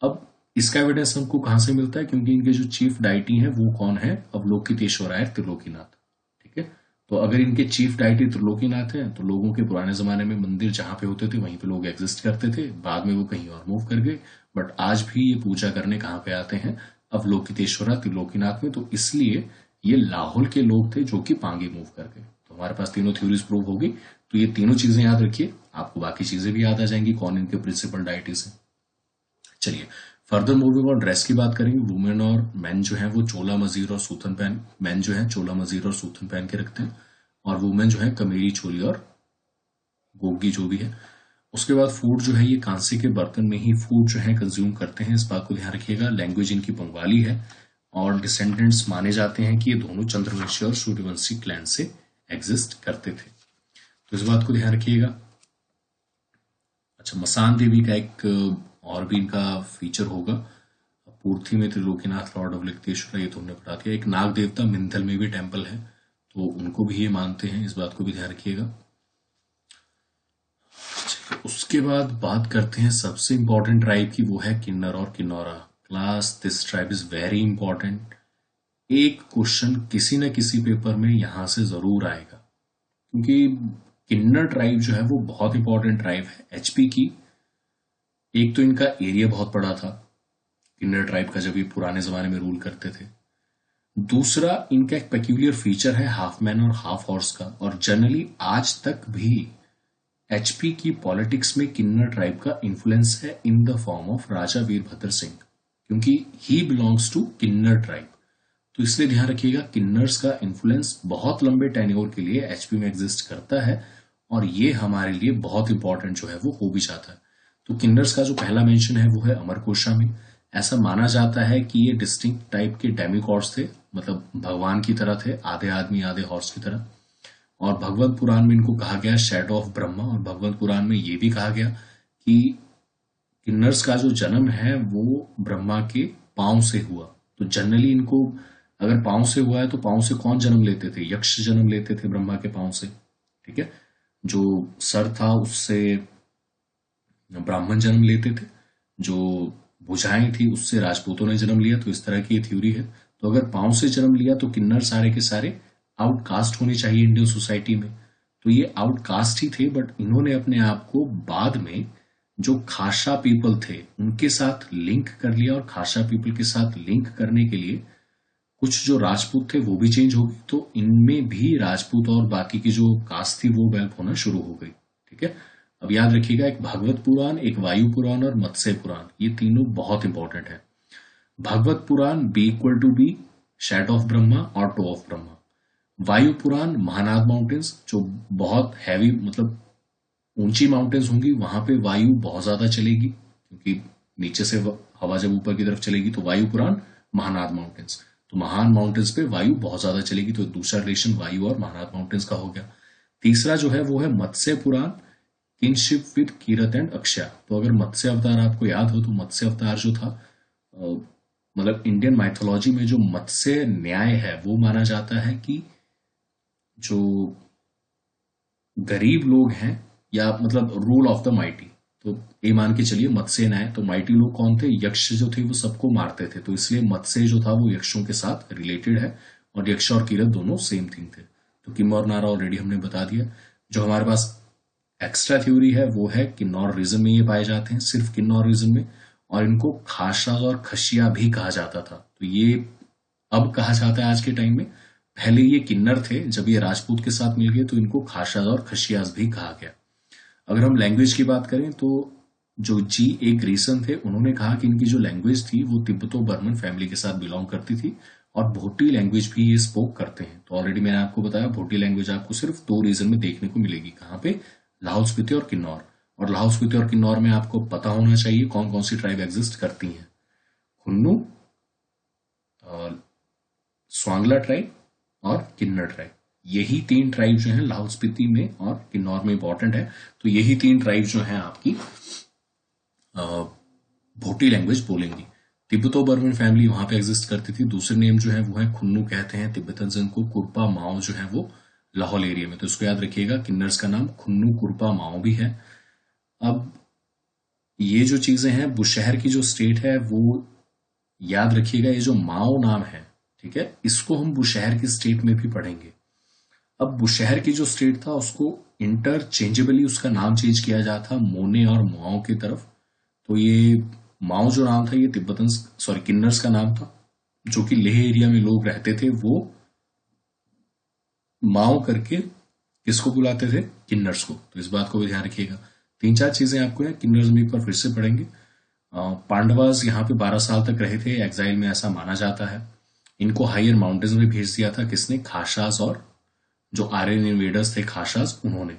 अब इसका एविडेंस हमको कहां से मिलता है, क्योंकि इनके जो चीफ डाइटी है वो कौन है, अवलोकितेश्वराय त्रिलोकीनाथ, ठीक है। तो अगर इनके चीफ डाइटी त्रिलोकीनाथ हैं तो लोगों के पुराने जमाने में मंदिर जहां पे होते थे वहीं पे लोग एग्जिस्ट करते थे, बाद में वो कहीं और मूव कर गए, बट आज भी ये पूजा करने कहाँ पे आते हैं, अवलोकितेश्वरा त्रिलोकीनाथ में। तो इसलिए ये लाहौल के लोग थे जो कि पांगी मूव कर गए। तो हमारे पास तीनों थ्योरीज प्रूव हो गई। तो ये तीनों चीजें याद रखिए, आपको बाकी चीजें भी याद आ जाएंगी कौन इनके प्रिंसिपल डाइटीज हैं। चलिए फर्दर मूविंग और ड्रेस की बात करेंगे। वुमेन और मेन जो है वो चोला मजीर और सूथन पहन, मेन जो है चोला मजीर और सूथन पहन के रखते हैं, और वुमेन जो है कमेरी चोली और गोगी जो भी है। उसके बाद फूड जो है ये कांसे के बर्तन में ही फूड जो है कंज्यूम करते हैं, इस बात को ध्यान रखिएगा। लैंग्वेज इनकी बंगाली है और डिसेंडेंट्स माने जाते हैं कि ये दोनों चंद्रवंशी और सूर्यवंशी क्लैन से एग्जिस्ट करते थे, तो इस बात को ध्यान रखिएगा। अच्छा, मसान देवी का एक और भी इनका फीचर होगा। पूर्थी में त्रिलोकीनाथ लॉर्ड ऑफ लिखतेश्वरा, ये तो हमने पढ़ा दिया। एक नाग देवता मिंथल में भी टेम्पल है, तो उनको भी ये मानते हैं, इस बात को भी ध्यान रखिएगा। उसके बाद बात करते हैं सबसे इंपॉर्टेंट ट्राइब की, वो है किन्नर और Kinnaura. Class this tribe is very important. एक क्वेश्चन किसी न किसी पेपर में यहां से जरूर आएगा, क्योंकि किन्नर ट्राइब जो है वो बहुत इंपॉर्टेंट ट्राइब है एचपी की। एक तो इनका एरिया बहुत बड़ा था किन्नर ट्राइब का जब ये पुराने जमाने में रूल करते थे। दूसरा, इनका एक पेक्यूलियर फीचर है हाफ मैन और हाफ हॉर्स का, और जनरली आज तक भी एचपी की पॉलिटिक्स में किन्नर ट्राइब का इन्फ्लुएंस है in the form of Raja Virbhadra Singh, क्योंकि he belongs to Kinnar tribe. तो इसलिए ध्यान रखिएगा किन्नर्स का इन्फ्लुएंस बहुत लंबे टेन्योर के लिए एचपी में एग्जिस्ट करता है, और ये हमारे लिए बहुत इंपॉर्टेंट जो है वो हो भी जाता है। तो किन्नर्स का जो पहला मेंशन है वो है अमरकोशा में। ऐसा माना जाता है कि ये डिस्टिंक्ट टाइप के डेमिगॉड्स थे, मतलब भगवान की तरह थे, आधे आदमी आधे हॉर्स की तरह। और भगवत पुराण में इनको कहा गया शैडो ऑफ ब्रह्मा, और भगवत पुराण में ये भी कहा गया कि किन्नर्स का जो जन्म है वो ब्रह्मा के पांव से हुआ। तो जनरली इनको अगर पांव से हुआ है तो पांव से कौन जन्म लेते थे? यक्ष जन्म लेते थे ब्रह्मा के पांव से, ठीक है। जो सर था उससे ब्राह्मण जन्म लेते थे, जो भुजाएं थी उससे राजपूतों ने जन्म लिया। तो इस तरह की ये थ्योरी है। तो अगर पांव से जन्म लिया तो किन्नर सारे के सारे आउटकास्ट होने चाहिए इंडियन सोसाइटी में। तो ये आउटकास्ट ही थे, बट इन्होंने अपने आप को बाद में जो खासा पीपल थे उनके साथ लिंक कर लिया, और खासा पीपल के साथ लिंक करने के लिए कुछ जो राजपूत थे वो भी चेंज हो गए। तो इनमें भी राजपूत और बाकी की जो कास्ट थी वो डेवलप होना शुरू हो गई, ठीक है। अब याद रखिएगा, एक भागवत पुराण, एक वायु पुराण और मत्स्य पुराण, ये तीनों बहुत इंपॉर्टेंट है। Bhagavata Purana B equal to B shadow of Brahma और toe of Brahma. Vayu Purana Mahanad mountains, जो बहुत हैवी मतलब ऊंची माउंटेन्स होंगी वहां पे वायु बहुत ज्यादा चलेगी, क्योंकि नीचे से हवा जब ऊपर की तरफ चलेगी तो वायु पुराण महानाद माउंटेन्स, तो महान माउंटेन्स पे वायु बहुत ज्यादा चलेगी। तो दूसरा रिलेशन वायु और महानाद माउंटेन्स का हो गया। तीसरा जो है वो है Matsya Purana, kinship with Kirat and Akshay. तो अगर मत्स्य अवतार आपको याद हो तो मत्स्य अवतार जो था मतलब इंडियन माइथोलॉजी में जो मत्स्य न्याय है वो माना जाता है कि जो गरीब लोग हैं या मतलब रूल ऑफ द माइटी, तो ये मान के चलिए मत्स्य न्याय। तो माइटी लोग कौन थे? यक्ष जो थे वो सबको मारते थे, तो इसलिए मत्स्य जो था वो यक्षों के साथ रिलेटेड है, और यक्ष और कीरत दोनों सेम थिंग थे। तो किम और नारा ऑलरेडी हमने बता दिया। जो हमारे पास एक्स्ट्रा थ्योरी है वो है किन्नौर रीजन में ये पाए जाते हैं, सिर्फ किन्नौर रीजन में, और इनको खासराज और खशिया भी कहा जाता था। तो ये अब कहा जाता है आज के टाइम में, पहले ये किन्नर थे, जब ये राजपूत के साथ मिल गए तो इनको खासराज और खशियाज भी कहा गया। अगर हम लैंग्वेज की बात करें तो जो जी ए ग्रीसन थे उन्होंने कहा कि इनकी जो लैंग्वेज थी वो तिब्बतो बर्मन फैमिली के साथ बिलोंग करती थी, और भोटी लैंग्वेज भी ये स्पोक करते हैं। तो ऑलरेडी मैंने आपको बताया भोटी लैंग्वेज आपको सिर्फ 2 रीजन में देखने को मिलेगी, कहाँ पे? लाहौल स्पीति और किन्नौर। और लाहौल स्पीति और किन्नौर में आपको पता होना चाहिए कौन कौन सी ट्राइब एग्जिस्ट करती हैं। खुन्नू, स्वांगला ट्राइब और किन्नर ट्राइब, यही 3 ट्राइब जो है लाहौल स्पीति में और किन्नौर में इंपॉर्टेंट है। तो यही 3 ट्राइब जो है आपकी भोटी लैंग्वेज बोलेंगी। तिब्बतो बर्मन फैमिली वहां पे एग्जिस्ट करती थी। दूसरे नेम जो है वो है खुन्नू कहते हैं तिब्बतन जिनको कुरपा माओ जो है वो लाहौल एरिया में। तो इसको याद रखिएगा, किन्नर्स का नाम खुन्नू कुरपा माओ भी है। अब ये जो चीजें हैं, बुशहर की जो स्टेट है वो याद रखिएगा, ये जो माओ नाम है, ठीक है, इसको हम बुशहर की स्टेट में भी पढ़ेंगे। अब बुशहर की जो स्टेट था उसको इंटरचेंजेबली उसका नाम चेंज किया जाता मोने और माओ की तरफ। तो ये माओ जो नाम था ये तिब्बतन सॉरी किन्नर्स का नाम था, जो कि लेह एरिया में लोग रहते थे वो माओ करके किसको बुलाते थे, किन्नर्स को। तो इस बात को भी ध्यान रखिएगा। तीन चार चीजें आपको है किन्नर्स में एक बार फिर से पढ़ेंगे। पांडवास यहाँ पे 12 साल तक रहे थे एग्जाइल में, ऐसा माना जाता है। इनको हायर माउंटेन्स में भेज दिया था किसने, खाशास और जो आर्यन इन्वेडर्स थे खाशास उन्होंने।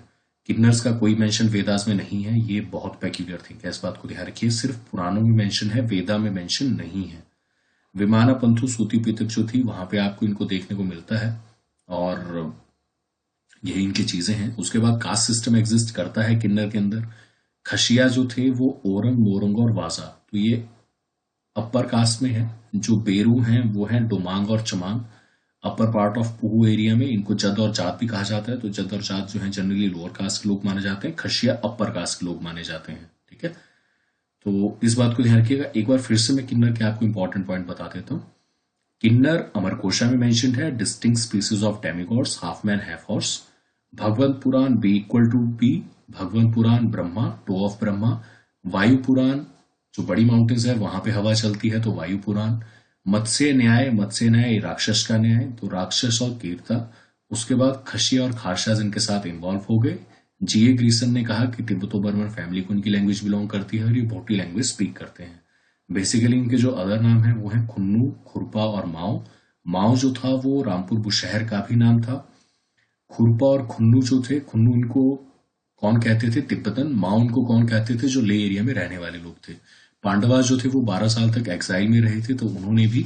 किन्नर्स का कोई मेंशन वेदास में नहीं है, ये बहुत पेक्यूलियर थिंग है, इस बात को ध्यान रखिए। सिर्फ पुराणों में मेंशन है, वेदा में मेंशन नहीं है। विमाना पंथु सूती पितक जो थी वहां पे आपको इनको देखने को मिलता है, और यही इनकी चीजें हैं। उसके बाद कास्ट सिस्टम एग्जिस्ट करता है किन्नर के अंदर। खशिया जो थे वो ओरंग मोरंग और वाजा, तो ये अपर कास्ट में है। जो बेरू हैं वो हैं डोमांग और चमांग। अपर पार्ट ऑफ पुहू एरिया में इनको जद और जात भी कहा जाता है। तो जद और जात जो है जनरली लोअर कास्ट के लोग माने जाते हैं, खशिया अपर कास्ट के लोग माने जाते हैं। ठीक है, तो इस बात को ध्यान रखिएगा। एक बार फिर से मैं किन्नर के आपको इंपॉर्टेंट पॉइंट बता देता हूँ। किन्नर अमरकोशा में मेंशन्ड है, distinct species of demigods, half man half horse. Bhagavata Purana B equal to be, Bhagavata Purana Brahma, toe of Brahma. Vayu Purana जो बड़ी माउंटेन्स है वहां पे हवा चलती है, तो वायु पुराण। मत्स्य न्याय, मत्स्य न्याय राक्षस का न्याय, तो राक्षस और कीर्ता। उसके बाद खशिया और खारशाज इनके साथ इन्वॉल्व हो गए। जीए ग्रीसन ने कहा कि तिब्बतो बर्मन फैमिली को इनकी लैंग्वेज बिलोंग करती है और ये भोटी लैंग्वेज स्पीक करते हैं। बेसिकली इनके जो अदर नाम है वो है खुन्नू, खुरपा और माओ। माओ जो था वो रामपुर बुशहर का भी नाम था। खुरपा और खुन्नू जो थे, खुन्नू इनको कौन कहते थे, तिब्बतन। माओ इनको कौन कहते थे, जो ले एरिया में रहने वाले लोग थे। पांडवा जो थे वो 12 साल तक एक्साइल में रहे थे, तो उन्होंने भी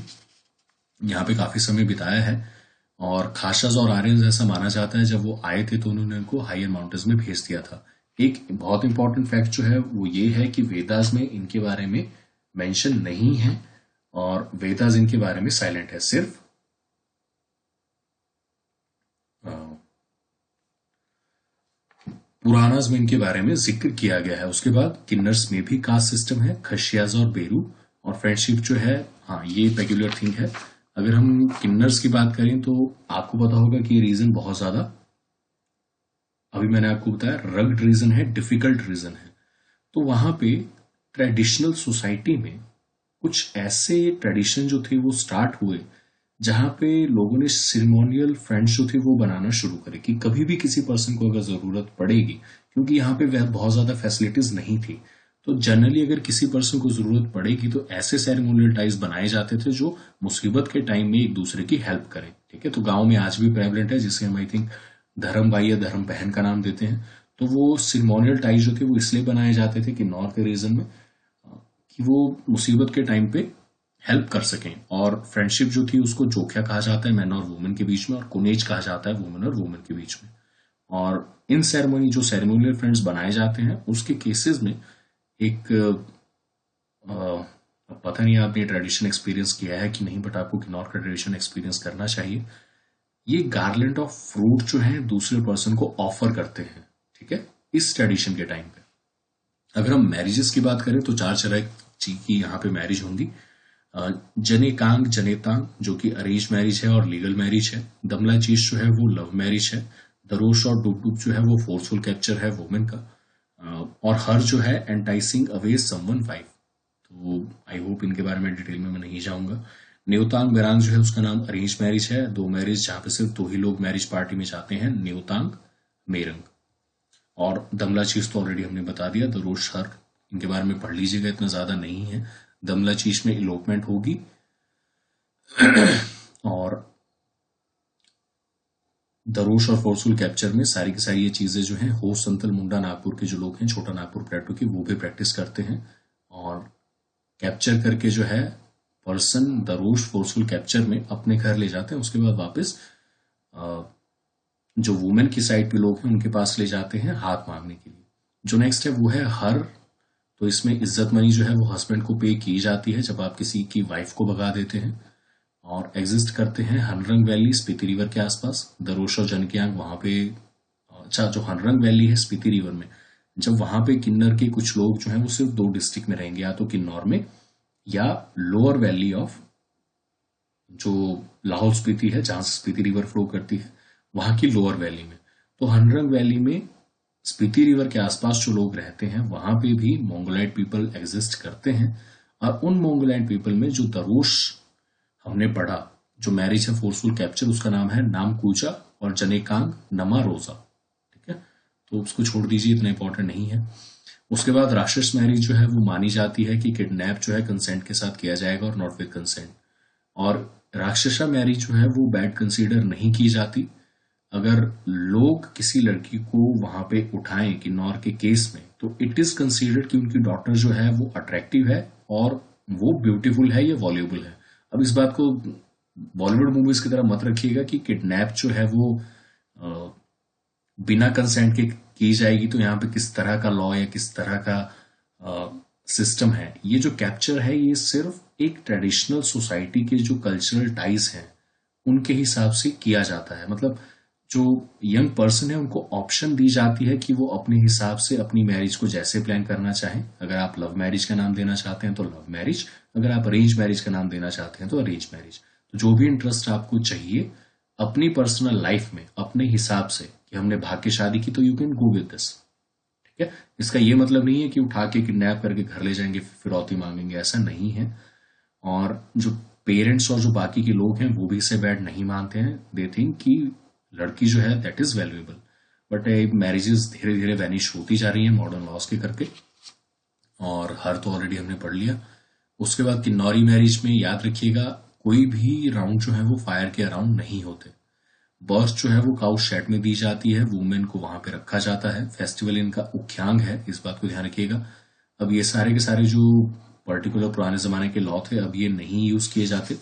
यहाँ पे काफी समय बिताया है। और खाशाज और आर्यंस ऐसा माना जाता है जब वो आए थे तो उन्होंने उनको हायर माउंटेन्स में भेज दिया था। एक बहुत इंपॉर्टेंट फैक्ट जो है वो ये है कि वेदास में इनके बारे में मेंशन नहीं है, और वेदास इनके बारे में साइलेंट है। सिर्फ पुराणास में इनके बारे में जिक्र किया गया है। उसके बाद किन्नर्स में भी कास्ट सिस्टम है, खशियाज और बेरू। और फ्रेंडशिप जो है, हाँ ये पेक्यूलर थिंग है। अगर हम किन्नर्स की बात करें तो आपको पता होगा कि ये रीजन बहुत ज्यादा, अभी मैंने आपको बताया रग्ड रीजन है, डिफिकल्ट रीजन है। तो वहां पे ट्रेडिशनल सोसाइटी में कुछ ऐसे ट्रेडिशन जो थे वो स्टार्ट हुए जहां पे लोगों ने सिरेमोनियल फ्रेंड्स जो थे वो बनाना शुरू करे कि कभी भी किसी पर्सन को अगर जरूरत पड़ेगी, क्योंकि यहाँ पे बहुत ज्यादा फैसिलिटीज नहीं थी, तो जनरली अगर किसी पर्सन को जरूरत पड़ेगी तो ऐसे सेरेमोनियल टाइज बनाए जाते थे जो मुसीबत के टाइम में एक दूसरे की हेल्प करें। ठीक है, तो गांव में आज भी प्रेवलेंट है, जिसे हम आई थिंक धर्म भाई या धर्म बहन का नाम देते हैं। तो वो सिरेमोनियल टाइज जो थे वो इसलिए बनाए जाते थे कि नॉर्थ के रीजन में कि वो मुसीबत के टाइम पे हेल्प कर सकें। और फ्रेंडशिप जो थी उसको जोख्या कहा जाता है मैन और वुमेन के बीच में, और कुनेज कहा जाता है वुमेन और वुमेन के बीच में। और इन सेरेमोनी जो सेरेमोनियल फ्रेंड्स बनाए जाते हैं उसके केसेस में एक पता नहीं आपने ट्रेडिशन एक्सपीरियंस किया है कि नहीं, बट आपको किन्नौर का ट्रेडिशन एक्सपीरियंस करना चाहिए। ये गार्लैंड ऑफ फ्रूट जो है दूसरे पर्सन को ऑफर करते हैं। ठीक है, इस ट्रेडिशन के टाइम पे अगर हम मैरिजेस की बात करें तो 4 तरह की यहाँ पे मैरिज होंगी। जनेकांग जनेतांग जो कि अरेंज मैरिज है और लीगल मैरिज है। दमला चीज जो है वो लव मैरिज है। दरोश और डुबडुब जो है वो फोर्सफुल कैप्चर है वुमेन का। और हर जो है एंटाइसिंग अवे समवन वाइफ। तो आई होप इनके बारे में डिटेल में मैं नहीं जाऊंगा। न्योतांग बेरांग जो है उसका नाम अरेंज मैरिज है, 2 मैरिज जहां पे सिर्फ 2 ही लोग मैरिज पार्टी में जाते हैं, न्योतांग मेरंग। और दमला चीज तो ऑलरेडी हमने बता दिया। दरोश हर इनके बारे में पढ़ लीजिएगा, इतना ज्यादा नहीं है। दमला चीज में इलोपमेंट होगी और दरोश और फोर्सफुल कैप्चर में सारी की सारी ये चीजें जो हैं हो संतल मुंडा नागपुर के जो लोग हैं, छोटा नागपुर प्लेटो के, वो भी प्रैक्टिस करते हैं। और कैप्चर करके जो है पर्सन दरोश फोर्सफुल कैप्चर में अपने घर ले जाते हैं। उसके बाद वापस जो वुमेन की साइड पे लोग हैं उनके पास ले जाते हैं हाथ मांगने के लिए। जो नेक्स्ट है वो है हर। तो इसमें इज्जत मनी जो है वो हस्बैंड को पे की जाती है जब आप किसी की वाइफ को भगा देते हैं। और एग्जिस्ट करते हैं हनरंग वैली स्पीति रिवर के आसपास, दरोश और जनकियांग वहां पे। अच्छा, जो हनरंग वैली है स्पीति रिवर में, जब वहां पे किन्नर के कुछ लोग जो हैं वो सिर्फ 2 डिस्ट्रिक्ट में रहेंगे, या तो किन्नौर में या लोअर वैली ऑफ जो लाहौल स्पीति है जहां से स्पीति रिवर फ्लो करती है वहां की लोअर वैली में। तो हनरंग वैली में स्पीति रिवर के आसपास जो लोग रहते हैं वहां पे भी मोंगोलाइट पीपल एग्जिस्ट करते हैं। और उन मोंगोलाइट पीपल में जो दरोश हमने पढ़ा, जो मैरिज है फोर्सफुल कैप्चर, उसका नाम है नामकूचा और जनेकांग नमा रोजा। ठीक है, तो उसको छोड़ दीजिए, इतना इंपॉर्टेंट नहीं है। उसके बाद राक्षस मैरिज जो है वो मानी जाती है कि किडनैप जो है कंसेंट के साथ किया जाएगा और नॉट विद कंसेंट। और राक्षसा मैरिज जो है वो बैड कंसीडर नहीं की जाती। अगर लोग किसी लड़की को वहां पे उठाएं किन्नौर के केस में, तो इट इज कंसीडर्ड कि उनकी डॉटर जो है वो अट्रैक्टिव है और वो ब्यूटीफुल है या वॉल्यूबल है। अब इस बात को बॉलीवुड मूवीज की तरह मत रखिएगा कि किडनैप जो है वो बिना कंसेंट के की जाएगी, तो यहाँ पे किस तरह का लॉ या किस तरह का सिस्टम है। ये जो कैप्चर है ये सिर्फ एक ट्रेडिशनल सोसाइटी के जो कल्चरल टाइज हैं उनके हिसाब से किया जाता है। मतलब जो यंग पर्सन है उनको ऑप्शन दी जाती है कि वो अपने हिसाब से अपनी मैरिज को जैसे प्लान करना चाहें। अगर आप लव मैरिज का नाम देना चाहते हैं तो लव मैरिज, अगर आप अरेंज मैरिज का नाम देना चाहते हैं तो अरेंज मैरिज। तो जो भी इंटरेस्ट आपको चाहिए अपनी पर्सनल लाइफ में अपने हिसाब से, कि हमने भाग के शादी की तो you can go with this. ठीक है, इसका ये मतलब नहीं है कि उठा के किडनैप करके घर ले जाएंगे फिरौती मांगेंगे, ऐसा नहीं है। और जो पेरेंट्स और जो बाकी के लोग हैं वो भी इसे बैड नहीं मानते हैं। दे थिंक कि लड़की जो है that is valuable. But marriages धीरे धीरे वैनिश होती जा रही है मॉडर्न लॉस के करके, और हर तो ऑलरेडी हमने पढ़ लिया। उसके बाद किन्नौरी मैरिज में याद रखिएगा कोई भी राउंड जो है वो फायर के अराउंड नहीं होते। बर्थ जो है वो काउ शेड में दी जाती है, वुमेन को वहां पे रखा जाता है। फेस्टिवल इनका उख्यांग है, इस बात को ध्यान रखिएगा। अब ये सारे के सारे जो पर्टिकुलर पुराने जमाने के लॉ थे अब ये नहीं यूज किए जाते।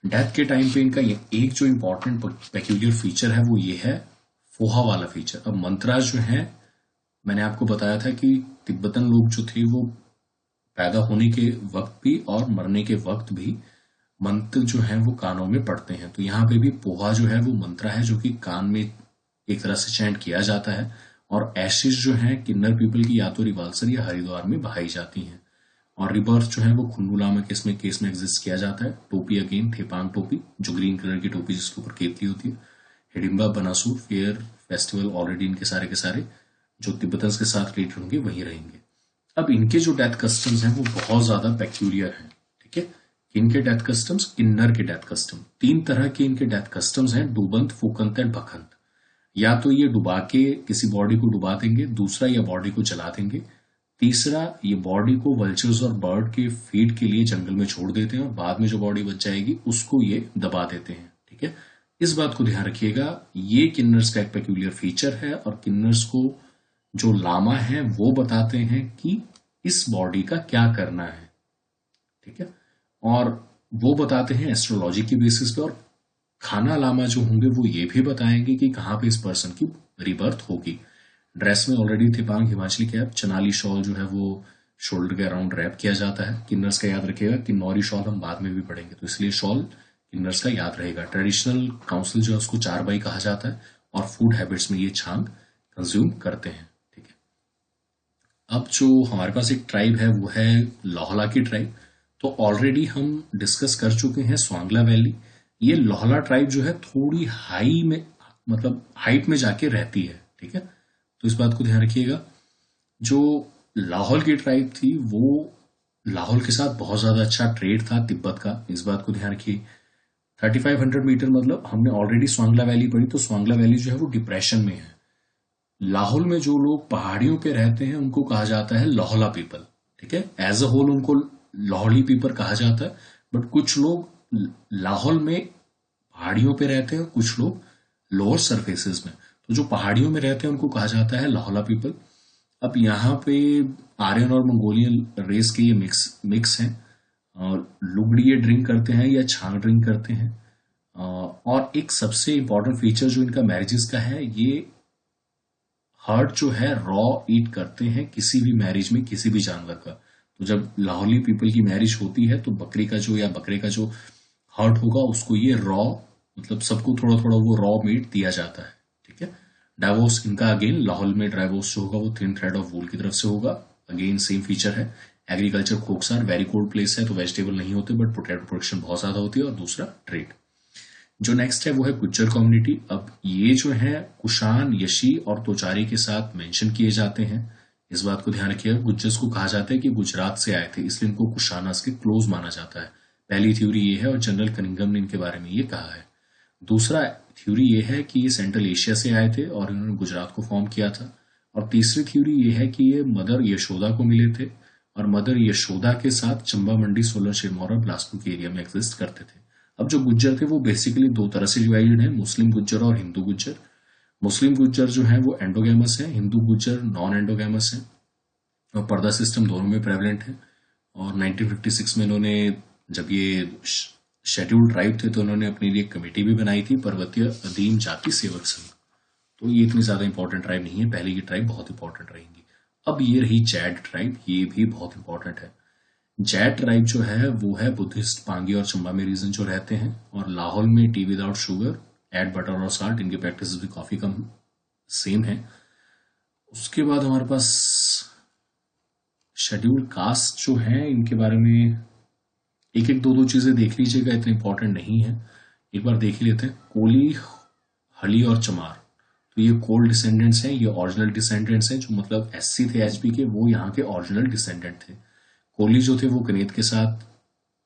डेथ के टाइम पे इनका एक जो इंपॉर्टेंट पेक्यूलियर फीचर है वो ये है फोहा वाला फीचर। अब मंत्रा जो है, मैंने आपको बताया था कि तिब्बतन लोग जो थे वो पैदा होने के वक्त भी और मरने के वक्त भी मंत्र जो है वो कानों में पड़ते हैं। तो यहाँ पे भी पोहा जो है वो मंत्र है जो कि कान में एक तरह से चैंट किया जाता है। और एशिज जो है किन्नर पीपल की या तो रिवाल्सर या हरिद्वार में बहाई जाती हैं। और रिबर्थ जो है वो खुन्नू लामा केस में एग्जिस्ट किया जाता है। टोपी अगेन थेपांग टोपी, जो ग्रीन कलर की टोपी जिसके ऊपर केतली होती है। हिडिम्बा बनासूर फेयर फेस्टिवल, ऑलरेडी इनके सारे के सारे जो तिब्बतन्स के साथ रिलेटेड होंगे वही रहेंगे। अब इनके जो डेथ कस्टम्स हैं वो बहुत ज्यादा पेक्यूलियर हैं। ठीक है, इनके डेथ कस्टम्स, किन्नर के डेथ कस्टम, 3 तरह के इनके डेथ कस्टम्स हैं, डूबंत, फूकंत एंड भखंत। या तो ये डुबा के किसी बॉडी को डुबा देंगे, दूसरा ये बॉडी को जला देंगे, तीसरा ये बॉडी को वल्चर्स और बर्ड के फीड के लिए जंगल में छोड़ देते हैं और बाद में जो बॉडी बच जाएगी उसको ये दबा देते हैं। ठीक है, इस बात को ध्यान रखिएगा, ये किन्नर्स का एक पेक्यूलियर फीचर है। और किन्नर्स को जो लामा है वो बताते हैं कि इस बॉडी का क्या करना है। ठीक है, और वो बताते हैं एस्ट्रोलॉजी की बेसिस पे। और खाना लामा जो होंगे वो ये भी बताएंगे कि कहाँ पे इस पर्सन की रिबर्थ होगी। ड्रेस में ऑलरेडी थिपांग हिमाचली कैप, चनाली शॉल जो है वो शोल्डर के अराउंड रैप किया जाता है। किन्नर्स का याद रखिएगा, किन्नौरी शॉल हम बाद में भी पढ़ेंगे तो इसलिए शॉल किन्नर्स का याद रहेगा। ट्रेडिशनल काउंसिल जो है उसको 4 बाई कहा जाता है और फूड हैबिट्स में ये छांग कंज्यूम करते हैं। ठीक है, अब जो हमारे पास एक ट्राइब है वो है लोहला की ट्राइब। तो ऑलरेडी हम डिस्कस कर चुके हैं स्वांगला वैली। ये लोहला ट्राइब जो है थोड़ी हाई में, मतलब हाइट में जाके रहती है। ठीक है, तो इस बात को ध्यान रखिएगा। जो लाहौल की ट्राइब थी वो लाहौल के साथ बहुत ज्यादा अच्छा ट्रेड था तिब्बत का, इस बात को ध्यान रखिए। 3500 मीटर, मतलब हमने ऑलरेडी स्वांगला वैली पढ़ी, तो स्वांगला वैली जो है वो डिप्रेशन में है। लाहौल में जो लोग पहाड़ियों पे रहते हैं उनको कहा जाता है लोहला पीपल। ठीक है, एज अ होल उनको लाहौली पीपल कहा जाता है। बट कुछ लोग लाहौल में पहाड़ियों पे रहते हैं, कुछ लोग लोअर सरफेसेस में। तो जो पहाड़ियों में रहते हैं उनको कहा जाता है लाहौला पीपल। अब यहाँ पे आर्यन और मंगोलियन रेस के ये मिक्स हैं। और लुगड़ी ये ड्रिंक करते हैं या छांग ड्रिंक करते हैं। और एक सबसे इंपॉर्टेंट फीचर जो इनका मैरिजेस का है, ये हर्ट जो है रॉ ईट करते हैं किसी भी मैरिज में किसी भी जानवर का। तो जब लाहौली पीपल की मैरिज होती है तो बकरी का जो या बकरे का जो हर्ट होगा उसको ये रॉ, मतलब सबको थोड़ा थोड़ा वो रॉ मीट दिया जाता है। ठीक है, डाइवोर्स इनका अगेन लाहौल में डाइवोर्स जो होगा वो थिन थ्रेड ऑफ वूल की तरफ से होगा। अगेन सेम फीचर है। एग्रीकल्चर खोकसार वेरी कोल्ड प्लेस है तो वेजिटेबल नहीं होते, बट पोटैटो प्रोडक्शन बहुत ज्यादा होती है। और दूसरा ट्रेड। जो नेक्स्ट है वो है गुज्जर कम्युनिटी। अब ये जो है कुषाण, यशी और तोचारी के साथ मेंशन किए जाते हैं। इस बात को ध्यान रखिएगा, गुज्जर्स को कहा जाता है कि गुजरात से आए थे, इसलिए इनको कुशानास के क्लोज माना जाता है। पहली थ्योरी ये है और जनरल कनिंघम ने इनके बारे में ये कहा है। दूसरा थ्योरी ये है कि ये सेंट्रल एशिया से आए थे और इन्होंने गुजरात को फॉर्म किया था। और तीसरी थ्योरी ये है कि ये मदर यशोदा को मिले थे और मदर यशोदा के साथ चंबा मंडी, सोलन, सिरमौर और बिलासपुर के एरिया में एग्जिस्ट करते थे। अब जो गुज्जर थे वो बेसिकली दो तरह से डिवाइडेड है, मुस्लिम गुज्जर और हिंदू गुज्जर। मुस्लिम गुज्जर जो है वो एंडोगेमस है, हिंदू गुज्जर नॉन एंडोगेमस है और पर्दा सिस्टम दोनों में प्रेवलेंट है। और 1956 में इन्होंने, जब ये शेड्यूल्ड ट्राइब थे, तो उन्होंने अपने लिए कमेटी भी बनाई थी, पर्वतीय अधीन जाति सेवक संघ। तो ये इतनी ज्यादा इंपॉर्टेंट ट्राइब नहीं है, पहले ये ट्राइब बहुत इंपॉर्टेंट रहेंगी। अब ये रही जैड ट्राइब, ये भी बहुत इंपॉर्टेंट है। जैड ट्राइब जो है वो है बुद्धिस्ट पांगी और चंबा में रीजन जो रहते हैं, और लाहौल में tea without sugar, add butter और साल्ट, इनकी प्रैक्टिस भी काफी कम सेम है। उसके बाद हमारे पास शेड्यूल्ड कास्ट जो है, इनके बारे में एक एक दो दो चीजें देख लीजिएगा, इतने इंपॉर्टेंट नहीं है, एक बार देख ही लेते हैं। कोली, हली और चमार, तो ये कोल डिसेंडेंट्स हैं, ये ओरिजिनल डिसेंडेंट्स हैं, जो मतलब एससी थे एचपी के, वो यहाँ के ओरिजिनल डिसेंडेंट थे। कोली जो थे वो कनेत के साथ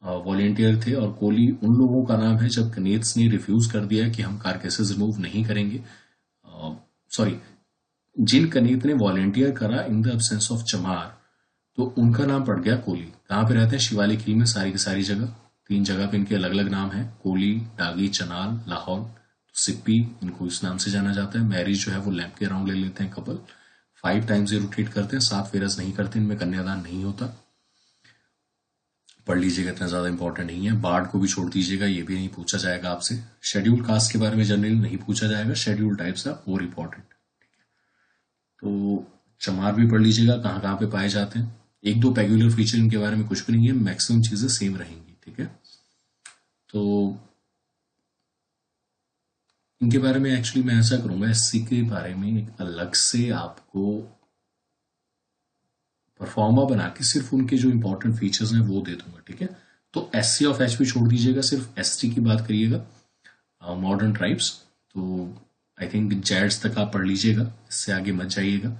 वॉलेंटियर थे, और कोली उन लोगों का नाम है जब कनेत्स ने रिफ्यूज कर दिया कि हम कारकेसेस रिमूव नहीं करेंगे, सॉरी, जिन कनेत ने वॉलेंटियर करा इन द एब्सेंस ऑफ चमार, तो उनका नाम पड़ गया कोली। कहाँ पे रहते हैं? शिवालिक हिल में, सारी की सारी जगह, 3 जगह पे इनके अलग अलग नाम है, कोली, डागी, चनाल, लाहौल। तो सिप्पी इनको इस नाम से जाना जाता है। मैरिज जो है वो लैंप के अराउंड ले लेते हैं कपल, 5 टाइम्स ये रोटेट करते हैं, 7 फेरस नहीं करते, इनमें कन्यादान नहीं होता। पढ़ लीजिएगा, इतना ज्यादा इंपॉर्टेंट नहीं है। बार्ड को भी छोड़ दीजिएगा, ये भी नहीं पूछा जाएगा आपसे। शेड्यूल कास्ट के बारे में जनरली नहीं पूछा जाएगा, schedule types are more important. तो चमार भी पढ़ लीजिएगा, कहाँ कहाँ पे पाए जाते हैं। एक दो पेक्यूलर फीचर इनके बारे में कुछ भी नहीं है, मैक्सिमम चीजें सेम रहेंगी, ठीक है। तो इनके बारे में एक्चुअली मैं ऐसा करूंगा, एससी के बारे में एक अलग से आपको परफॉर्मा बना के सिर्फ उनके जो इंपॉर्टेंट फीचर्स हैं वो दे दूंगा, ठीक है। तो एससी ऑफ एचपी छोड़ दीजिएगा, सिर्फ एसटी की बात करिएगा, मॉडर्न ट्राइब्स। तो आई थिंक जैड्स तक आप पढ़ लीजिएगा, इससे आगे मत जाइएगा।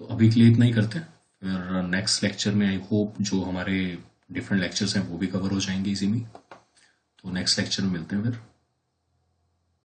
तो अभी के लिए इतना ही करते हैं, फिर नेक्स्ट लेक्चर में आई होप जो हमारे डिफरेंट लेक्चर्स हैं वो भी कवर हो जाएंगे इसी में। तो नेक्स्ट लेक्चर में मिलते हैं फिर।